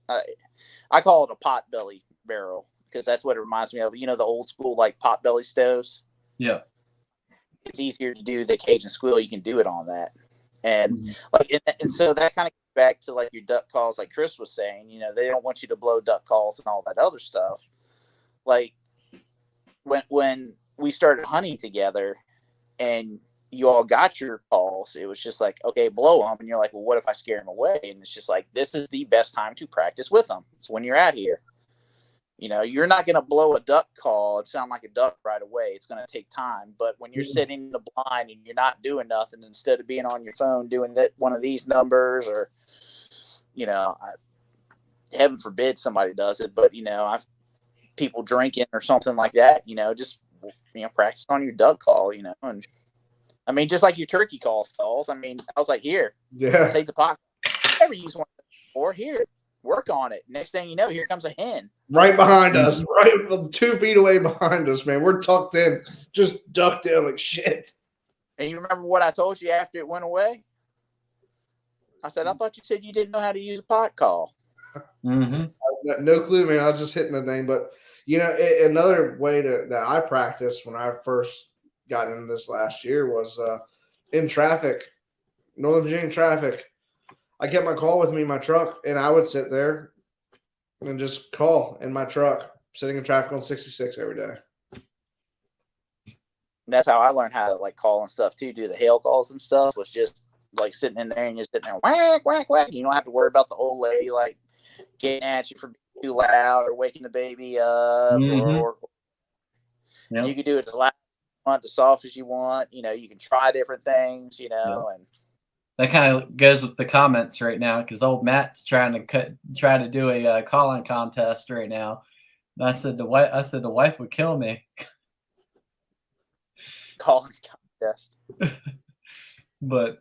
I call it a potbelly barrel because that's what it reminds me of. The old school like potbelly stoves. Yeah, it's easier to do the Cajun squeal. You can do it on that, and and so that kind of gets back to like your duck calls, like Chris was saying. They don't want you to blow duck calls and all that other stuff. Like when we started hunting together, and you all got your calls, it was just like, okay, blow them. And you're like, well, what if I scare them away? And it's just like, this is the best time to practice with them. It's when you're out here. You're not going to blow a duck call and sound like a duck right away. It's going to take time. But when you're sitting in the blind and you're not doing nothing, instead of being on your phone doing one of these numbers, or, heaven forbid somebody does it, but, I've people drinking or something like that, just, practice on your duck call, and I mean, just like your turkey calls. I mean, I was like, here, take the pot. Never used one before. Here, work on it. Next thing you know, here comes a hen. Right behind us, right 2 feet away behind us, man. We're tucked in, just ducked in like shit. And you remember what I told you after it went away? I said, I thought you said you didn't know how to use a pot call. Mm-hmm. No clue, man. I was just hitting the thing. But, another way that I practiced when I first got into this last year was in traffic, Northern Virginia traffic. I kept my call with me in my truck, and I would sit there and just call in my truck, sitting in traffic on 66 every day. And that's how I learned how to like call and stuff too. Do the hail calls and stuff was just like sitting in there and just sitting there, whack, whack, whack. You don't have to worry about the old lady like getting at you for being too loud or waking the baby up, or you can do it as loud as you want, as soft as you want. You can try different things. And that kind of goes with the comments right now because old Matt's trying to do a call-in contest right now. I said the wife would kill me. Calling contest. But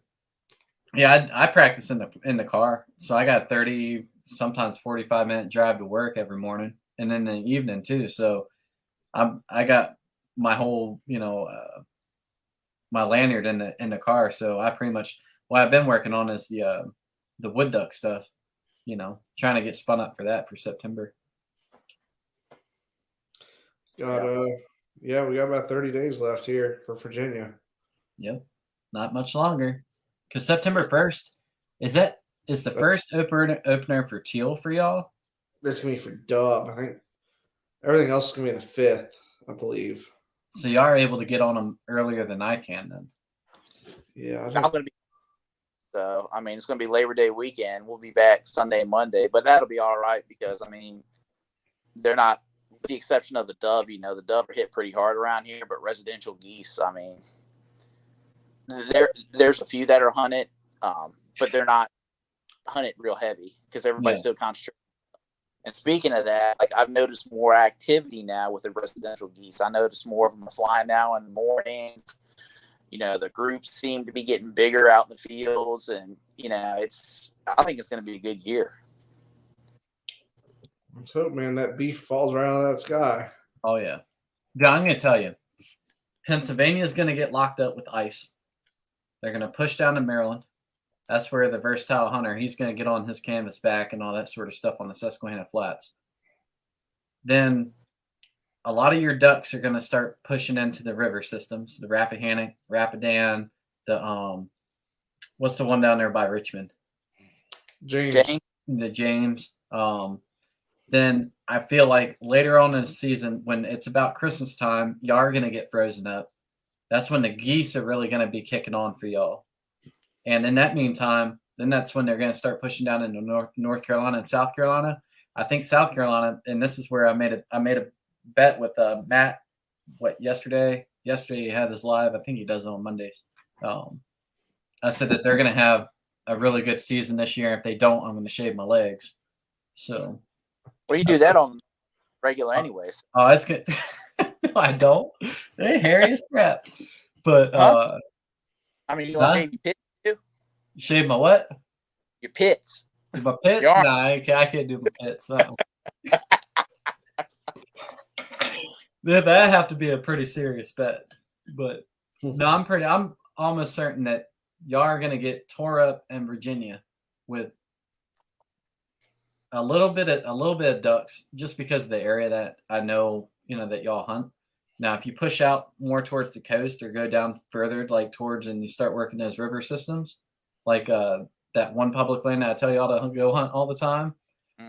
yeah, I practice in the car, so I got 30, sometimes 45-minute drive to work every morning, and then in the evening too. So I got my whole my lanyard in the car. So I pretty much what I've been working on is the wood duck stuff. Trying to get spun up for that for September. Yeah, we got about 30 days left here for Virginia. Yep, not much longer, because September 1st is the first opener for teal for y'all. It's gonna be for dub. I think everything else is gonna be the 5th, I believe. So y'all are able to get on them earlier than I can then. Yeah, I'm gonna be. So I mean, it's gonna be Labor Day weekend. We'll be back Sunday, Monday, but that'll be all right because I mean, they're not, with the exception of the dove. The dove are hit pretty hard around here, but residential geese, I mean, there's a few that are hunted, but they're not hunted real heavy because everybody's still concentrated. And speaking of that, like I've noticed more activity now with the residential geese. I noticed more of them are flying now in the mornings. The groups seem to be getting bigger out in the fields, and I think it's going to be a good year. Let's hope, man, that beef falls right out of that sky. Oh yeah, I'm going to tell you, Pennsylvania is going to get locked up with ice. They're going to push down to Maryland. That's where the versatile hunter, he's going to get on his canvas back and all that sort of stuff on the Susquehanna Flats. Then a lot of your ducks are going to start pushing into the river systems, the Rappahannock, Rapidan, the what's the one down there by Richmond? James. The James. Then I feel like later on in the season, when it's about Christmas time, y'all are going to get frozen up. That's when the geese are really going to be kicking on for y'all. And in that meantime, then that's when they're going to start pushing down into North Carolina and South Carolina. I think South Carolina, and this is where I made a bet with Matt. Yesterday? Yesterday he had his live. I think he does it on Mondays. I said that they're going to have a really good season this year. If they don't, I'm going to shave my legs. So, well, you do that on regular, anyways. Oh, that's good. No, I don't. They hairy as crap. But I mean, you want to shave your pits too? Shave my what? Your pits. My pits? Nah, I can't do my pits. No. That have to be a pretty serious bet. But no, I'm almost certain that y'all are gonna get tore up in Virginia with a little bit of ducks, just because of the area that I know, that y'all hunt. Now, if you push out more towards the coast or go down further, like towards, and you start working those river systems, like that one public land that I tell y'all to go hunt all the time,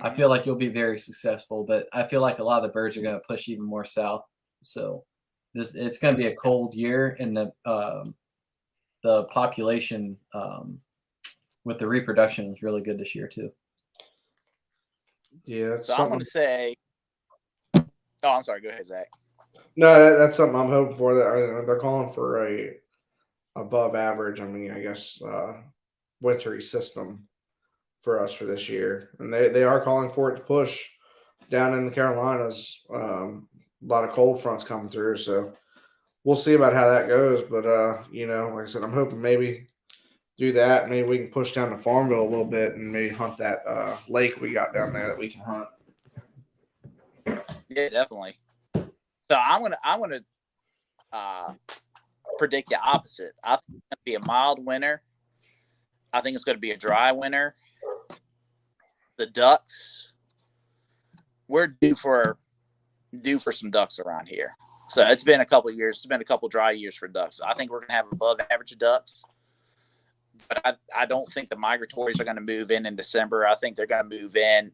I feel like you'll be very successful. But I feel like a lot of the birds are going to push even more south. So it's going to be a cold year, and the population with the reproduction is really good this year too. Yeah. So I'm going to say. Oh, I'm sorry. Go ahead, Zach. No, that's something I'm hoping for. That they're calling for a above average. I mean, I guess wintry system for us for this year, and they are calling for it to push down in the Carolinas. A lot of cold fronts coming through, so we'll see about how that goes. But like I said, I'm hoping maybe do that. Maybe we can push down to Farmville a little bit and maybe hunt that lake we got down there that we can hunt. Yeah, definitely. So I'm gonna predict the opposite. I think it's gonna be a mild winter. I think it's gonna be a dry winter. The ducks, we're due for some ducks around here. So it's been a couple of years. It's been a couple dry years for ducks. I think we're gonna have above average ducks. But I don't think the migratories are going to move in December. I think they're going to move in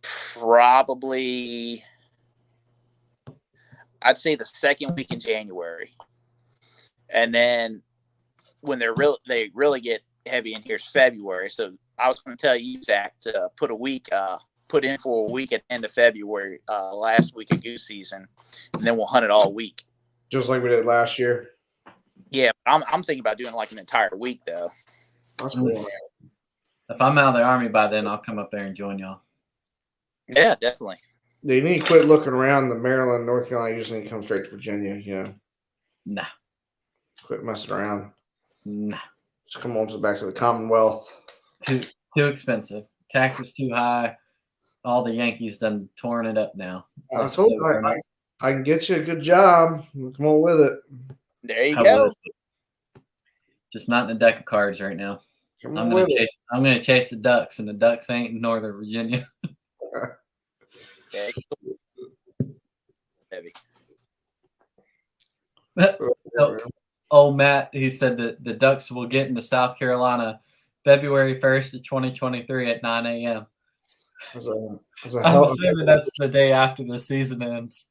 probably, I'd say, the second week in January. And then when they really get heavy in here is February. So I was going to tell you, Zach, to put in for a week at the end of February, last week of goose season, and then we'll hunt it all week. Just like we did last year. Yeah, I'm thinking about doing like an entire week though. That's cool. If I'm out of the Army by then, I'll come up there and join y'all. Yeah, definitely. They need to quit looking around the Maryland, North Carolina. You just need to come straight to Virginia. Nah. Quit messing around. Nah. Just come on back to the Commonwealth. Too expensive. Taxes too high. All the Yankees done torn it up now. I told you I can get you a good job. Come on with it. There you go. Just not in the deck of cards right now. I'm gonna chase the Ducks, and the Ducks ain't in Northern Virginia. Heavy. Old Matt, he said that the Ducks will get into South Carolina February 1st of 2023 at 9 a.m. I'm assuming that's the day after the season ends.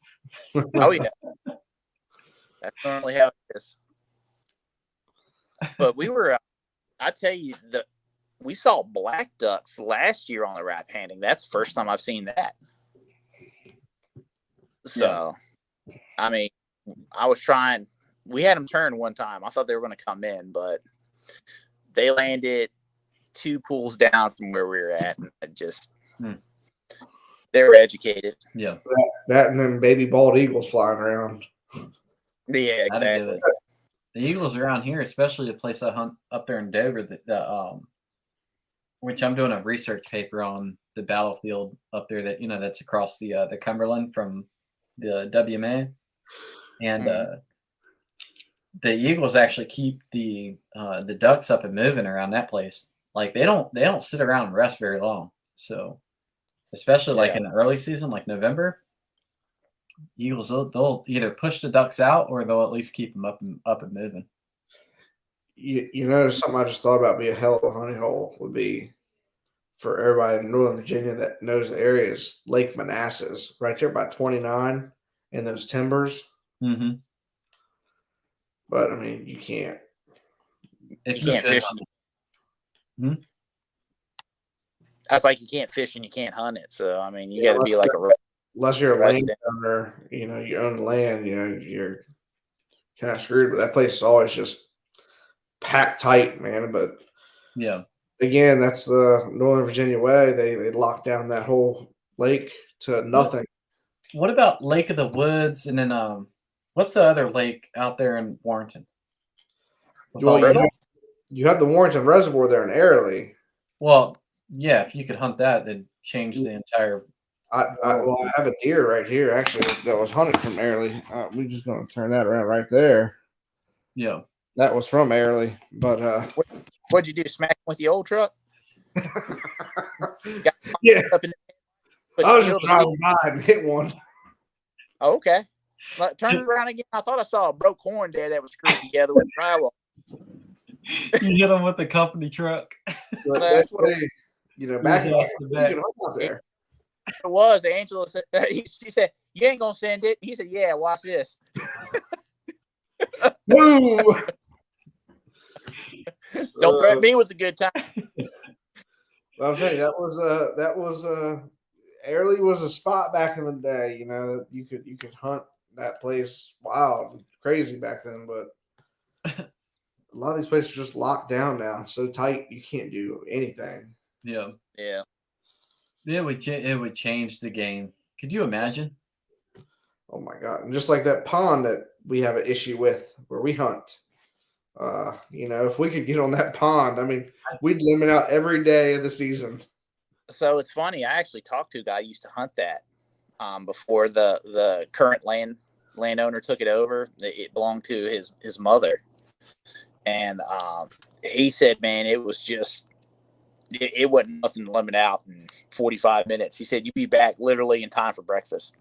Oh, yeah. That's normally how it is. But I tell you, we saw black ducks last year on the rap handing. That's the first time I've seen that. So, yeah. I mean, we had them turn one time. I thought they were going to come in, but they landed 2 pools down from where we were at. And they were educated. Yeah. That and then baby bald eagles flying around. Yeah, exactly. The eagles around here, especially the place I hunt up there in Dover, which I'm doing a research paper on the battlefield up there that's across the Cumberland from the WMA. And the eagles actually keep the ducks up and moving around that place. Like they don't sit around and rest very long. So especially like in the early season, like November, eagles they'll either push the ducks out or they'll at least keep them up and moving. You know, something I just thought about be a hell of a honey hole would be for everybody in Northern Virginia that knows the area is Lake Manassas, right there by 29 in those timbers. Mm-hmm. But I mean, you can't. You can't fish. I was like, you can't fish and you can't hunt it. So I mean, you got to be like unless you're a landowner, you own land, you're kind of screwed. But that place is always just packed tight, man. But yeah, again, that's the Northern Virginia way. They lock down that whole lake to nothing. What about Lake of the Woods and then what's the other lake out there in Warrenton? Well, you have the Warrenton Reservoir there in Airlie. Well, yeah, if you could hunt that, then change the entire. I have a deer right here actually that was hunted from Airlie. We're just gonna turn that around right there. Yeah, that was from Airlie. But what'd you do? Smack him with the old truck? Yeah, I was just driving by and hit one. Oh, okay. Turn it around again. I thought I saw a broke horn there that was screwed together with drywall. You hit him with the company truck. That's what back in there. It was. Angela said, she said, "You ain't gonna send it." He said, "Yeah, watch this." Boom! Don't threaten me with a good time. Well, I'm saying that was Airlie was a spot back in the day. You could hunt that place wild, crazy back then, but a lot of these places are just locked down now, so tight you can't do anything. Yeah. It would change the game. Could you imagine? Oh my God! And just like that pond that we have an issue with where we hunt. If we could get on that pond, I mean, we'd limit out every day of the season. So it's funny. I actually talked to a guy who used to hunt that before the current landowner took it over. It belonged to his mother, and he said, "Man, it was just it wasn't nothing to limit out in 45 minutes." He said, "You'd be back literally in time for breakfast,"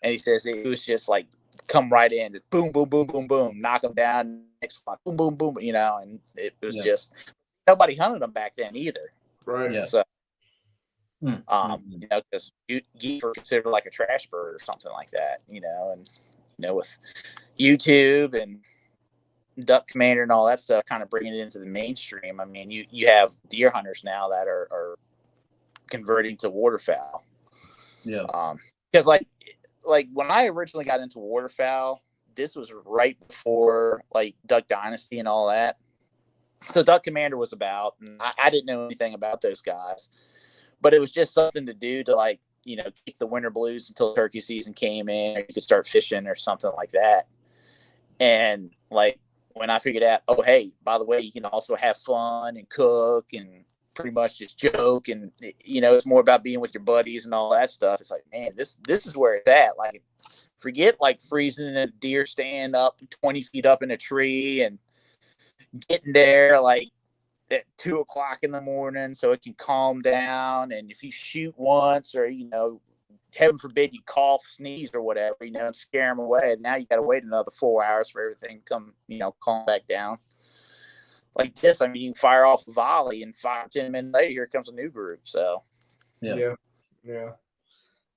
and he says it was just like come right in, just boom, boom, boom, boom, boom, knock them down, next spot, boom, boom, boom, and it was just nobody hunted them back then either. Right. Yeah. So, because geese were considered like a trash bird or something like that, and with YouTube and Duck Commander and all that stuff, kind of bringing it into the mainstream. I mean, you have deer hunters now that are converting to waterfowl. Yeah. Because like when I originally got into waterfowl, this was right before like Duck Dynasty and all that. So Duck Commander was about, and I didn't know anything about those guys, but it was just something to do to like, kick the winter blues until turkey season came in, or you could start fishing or something like that. And like when I figured out, oh, hey, by the way, you can also have fun and cook and pretty much just joke. And, it's more about being with your buddies and all that stuff. It's like, man, this is where it's at. Like, forget like freezing in a deer stand up 20 feet up in a tree and getting there like at 2:00 in the morning so it can calm down. And if you shoot once or, heaven forbid you cough, sneeze or whatever, and scare them away. And now you got to wait another 4 hours for everything to come, calm back down. Like this, I mean, you can fire off a volley and 5-10 minutes later, here comes a new group. So, yeah.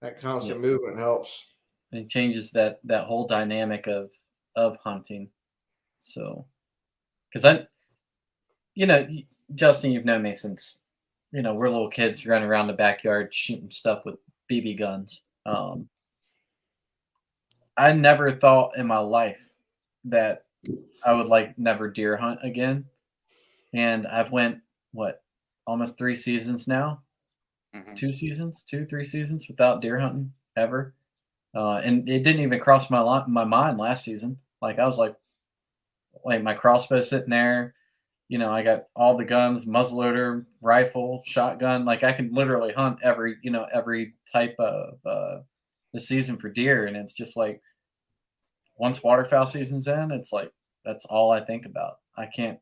That constant movement helps. It changes that whole dynamic of hunting. So, because Justin, you've known me since, we're little kids running around the backyard shooting stuff with BB guns. I never thought in my life that I would never deer hunt again. And I've went, almost 3 seasons now? mm-hmm. 3 seasons without deer hunting ever. And it didn't even cross my mind last season. Like I was like my crossbow sitting there. I got all the guns, muzzleloader, rifle, shotgun. Like I can literally hunt every type of the season for deer. And it's just like once waterfowl season's in, it's like that's all I think about. I can't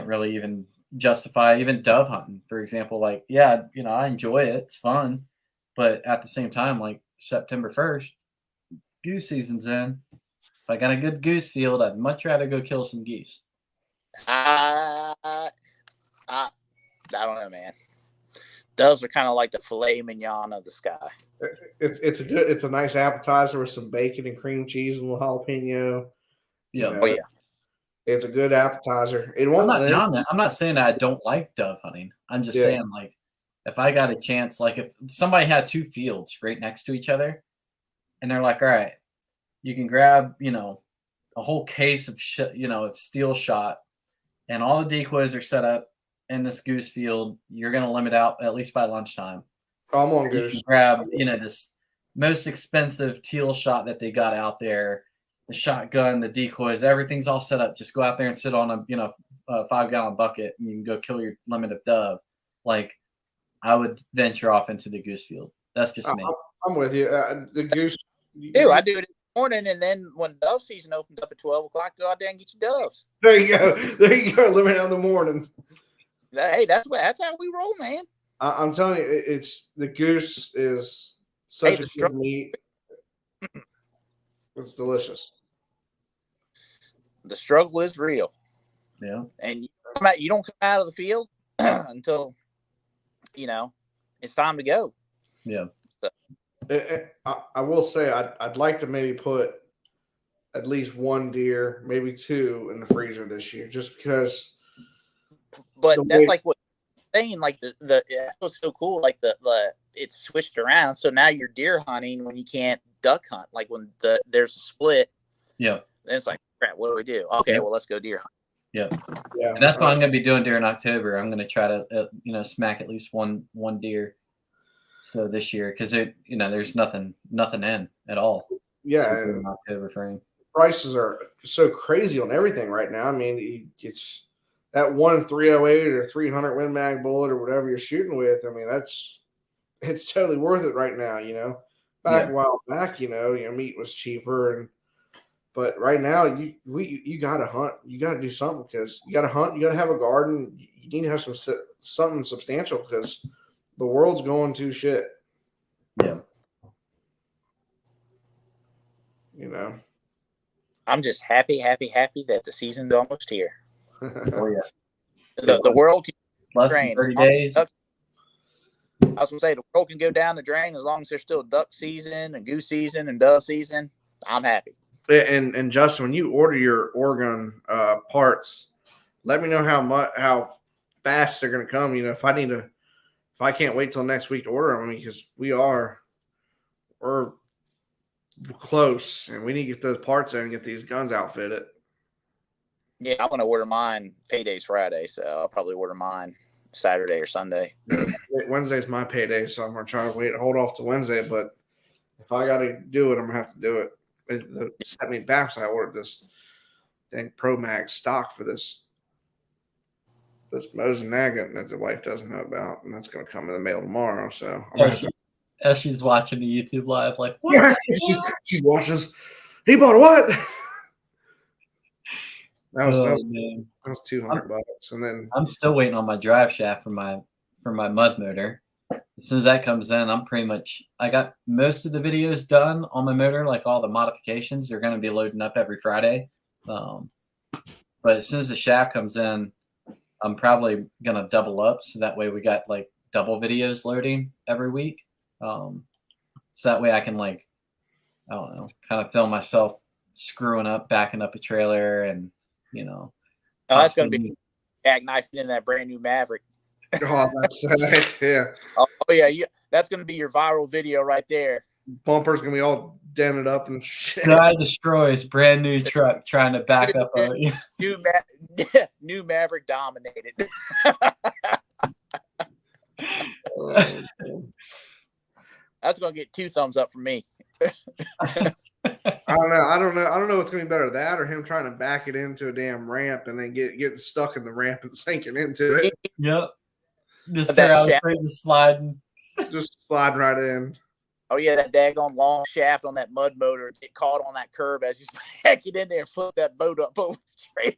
really even justify even dove hunting, for example. I enjoy it. It's fun. But at the same time, like September 1st, goose season's in. If I got a good goose field, I'd much rather go kill some geese. I don't know, man. Doves are kind of like the filet mignon of the sky. It's a nice appetizer with some bacon and cream cheese and a little jalapeno. Yeah. Oh yeah. It's a good appetizer. It won't. I'm not saying I don't like dove hunting. I'm just saying, like, if I got a chance, like, if somebody had 2 fields right next to each other, and they're like, all right, you can grab, a whole case of of steel shot, and all the decoys are set up in this goose field. You're going to limit out at least by lunchtime. I'm on goose. You can grab, this most expensive teal shot that they got out there. The shotgun, the decoys, everything's all set up. Just go out there and sit on a 5-gallon bucket, and you can go kill your limit of dove. Like, I would venture off into the goose field. That's just me. I'm with you. The goose. I do it in the morning, and then when dove season opens up at 12:00, go out there and get your doves. There you go. Limit on the morning. Hey, that's how we roll, man. I'm telling you, it's the goose is such a good meat. It's delicious. The struggle is real. Yeah. And you don't come out of the field until, it's time to go. Yeah. So. I will say I'd like to maybe put at least 1 deer, maybe 2 in the freezer this year, just because. But that's like what you're saying, like that's what's so cool. Like the it's switched around. So now you're deer hunting when you can't duck hunt. Like when there's a split. Yeah. Then it's like, crap, what do we do? Okay, well, let's go deer hunt. Yeah. And that's what I'm going to be doing during October. I'm going to try to, smack at least one deer. So this year, because there's nothing in at all. Yeah. In October frame. Prices are so crazy on everything right now. I mean, it's that 308 or 300 Win Mag bullet or whatever you're shooting with. I mean, it's totally worth it right now. Back a while back, meat was cheaper, but right now you gotta hunt. You gotta do something because you gotta hunt. You gotta have a garden. You need to have something substantial because the world's going to shit. Yeah. I'm just happy that the season's almost here. Oh yeah. The world can less than 30 days. I was gonna say the world can go down the drain as long as there's still duck season and goose season and dove season. I'm happy. And Justin, when you order your Oregon parts, let me know how fast they're gonna come. If I can't wait till next week to order them, because we're close and we need to get those parts in and get these guns outfitted. Yeah, I'm gonna order mine. Payday's Friday, so I'll probably order mine Saturday or Sunday. Wednesday's my payday, so I'm gonna try to hold off to Wednesday. But if I gotta do it, I'm gonna have to do it. It set me back, so I ordered this dang Pro Max stock for this Mosin Nagant that the wife doesn't know about, and that's gonna come in the mail tomorrow. So I'm as she's watching the YouTube live, like, what? yeah, she's watching this. He bought a what? That was $200, and then I'm still waiting on my drive shaft for my mud motor. As soon as that comes in, I got most of the videos done on my motor, like all the modifications. They're going to be loading up every Friday. But as soon as the shaft comes in, I'm probably going to double up, so that way we got like double videos loading every week. So that way I can, like, I don't know, kind of film myself screwing up, backing up a trailer, and Oh, that's going to be knifing in that brand new Maverick. Oh, that's right. Yeah. Oh yeah, that's going to be your viral video right there. Bumper's going to be all dented up and shit. Guy destroys brand new truck trying to back up a new Maverick dominated. That's going to get 2 thumbs up from me. I don't know what's gonna be better, that or him trying to back it into a damn ramp and then getting stuck in the ramp and sinking into it. Yep. Just sliding. Just slide right in. Oh yeah, that daggone long shaft on that mud motor get caught on that curb as he's backing in there and flip that boat up over the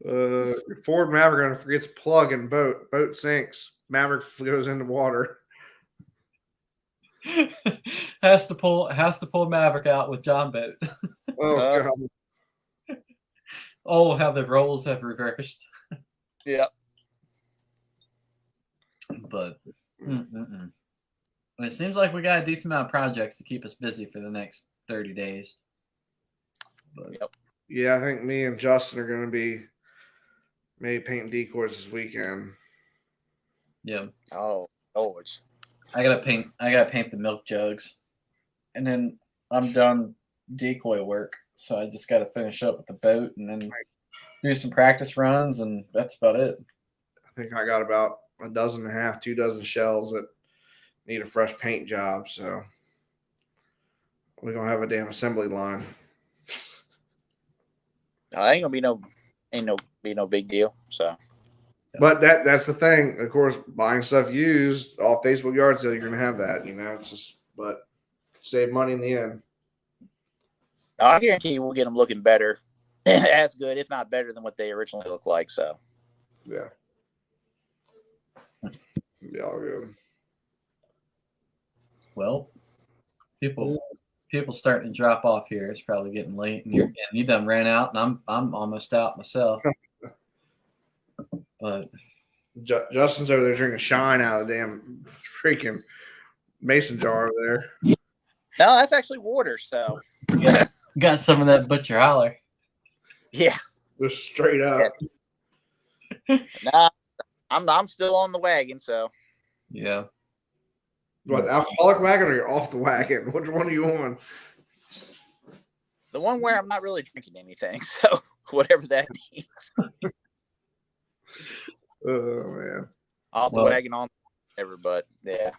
trailer. Ford Maverick forgets plug and boat sinks. Maverick goes into water. has to pull Maverick out with John boat. Oh God. Oh, how the roles have reversed. Yeah. But it seems like we got a decent amount of projects to keep us busy for the next 30 days. But, yeah, I think me and Justin are going to be maybe painting decoys this weekend. Yeah. Oh, it's. I gotta paint the milk jugs, and then I'm done decoy work. So I just gotta finish up with the boat, and then do some practice runs, and that's about it. I think I got about 1.5 dozen, 2 dozen shells that need a fresh paint job. So we're gonna have a damn assembly line. Ain't gonna be no big deal. So. But that's the thing. Of course, buying stuff used off Facebook yard sale, you're gonna have that. It's just, but save money in the end. I guarantee you we'll get them looking better, as good, if not better than what they originally look like. So, yeah, all good. Well, people starting to drop off here. It's probably getting late, and you done ran out, and I'm almost out myself. But Justin's over there drinking shine out of the damn freaking mason jar over there. No, that's actually water. So got some of that butcher holler. Yeah, just straight up. Yeah. Nah, I'm still on the wagon. So yeah. What, the alcoholic wagon or you're off the wagon? Which one are you on? The one where I'm not really drinking anything. So whatever that means. Oh man, off the wagon on ever, but yeah.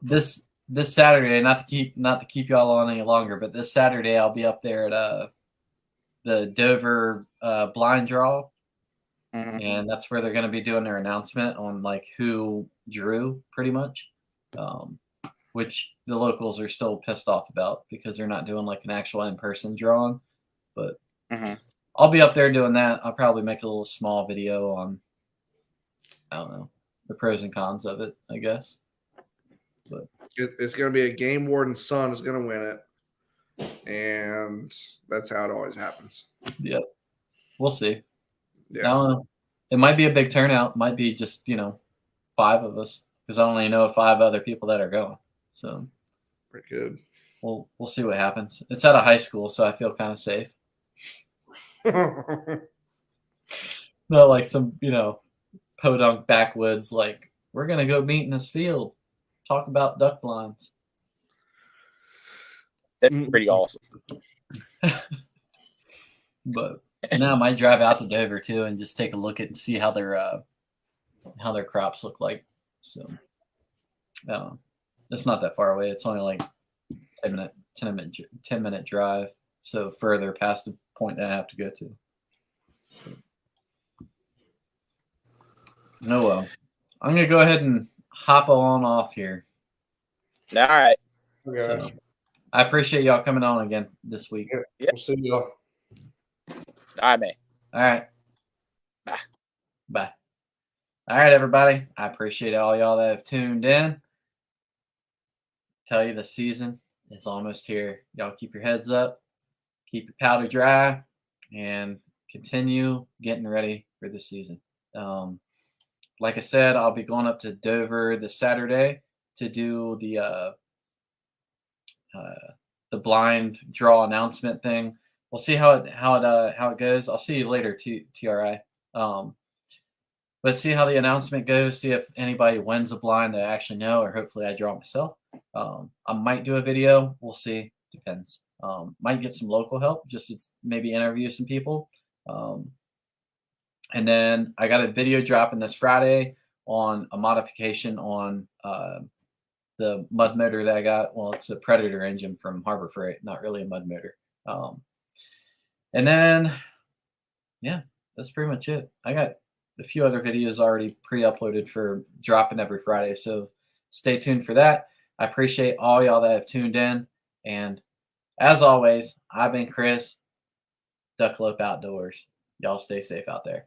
This Saturday, not to keep y'all on any longer, but this Saturday I'll be up there at the Dover blind draw, and that's where they're going to be doing their announcement on like who drew, pretty much, which the locals are still pissed off about because they're not doing like an actual in-person drawing, but. I'll be up there doing that. I'll probably make a little small video on, I don't know, the pros and cons of it, I guess. But it's going to be a game warden's son is going to win it, and that's how it always happens. Yep, we'll see. Yeah, I don't know. It might be a big turnout. It might be just 5 of us because I only know 5 other people that are going. So pretty good. We'll see what happens. It's at a high school, so I feel kind of safe. Not like some, podunk backwoods, like, we're going to go meet in this field, talk about duck blinds. That's pretty awesome. But And I might drive out to Dover too and just take a look at and see how their crops look like. So it's not that far away. It's only like 10-minute drive. So further past the point that I have to go to. No, well, I'm gonna go ahead and hop on off here. All right. Okay. So I appreciate y'all coming on again this week. Yeah. We'll see y'all. All right, man. All right. Bye. Bye. All right, everybody. I appreciate all y'all that have tuned in. Tell you the season is almost here. Y'all keep your heads up, keep your powder dry, and continue getting ready for the season. Like I said, I'll be going up to Dover this Saturday to do the blind draw announcement thing. We'll see how it goes. I'll see you later, TRI. Let's see how the announcement goes. See if anybody wins a blind that I actually know, or hopefully I draw myself. I might do a video. We'll see. Depends. Might get some local help, just to maybe interview some people. And then I got a video dropping this Friday on a modification on the mud motor that I got. Well, it's a Predator engine from Harbor Freight, not really a mud motor. And then, yeah, that's pretty much it. I got a few other videos already pre-uploaded for dropping every Friday, so stay tuned for that. I appreciate all y'all that have tuned in, and as always, I've been Chris, Ducklope Outdoors. Y'all stay safe out there.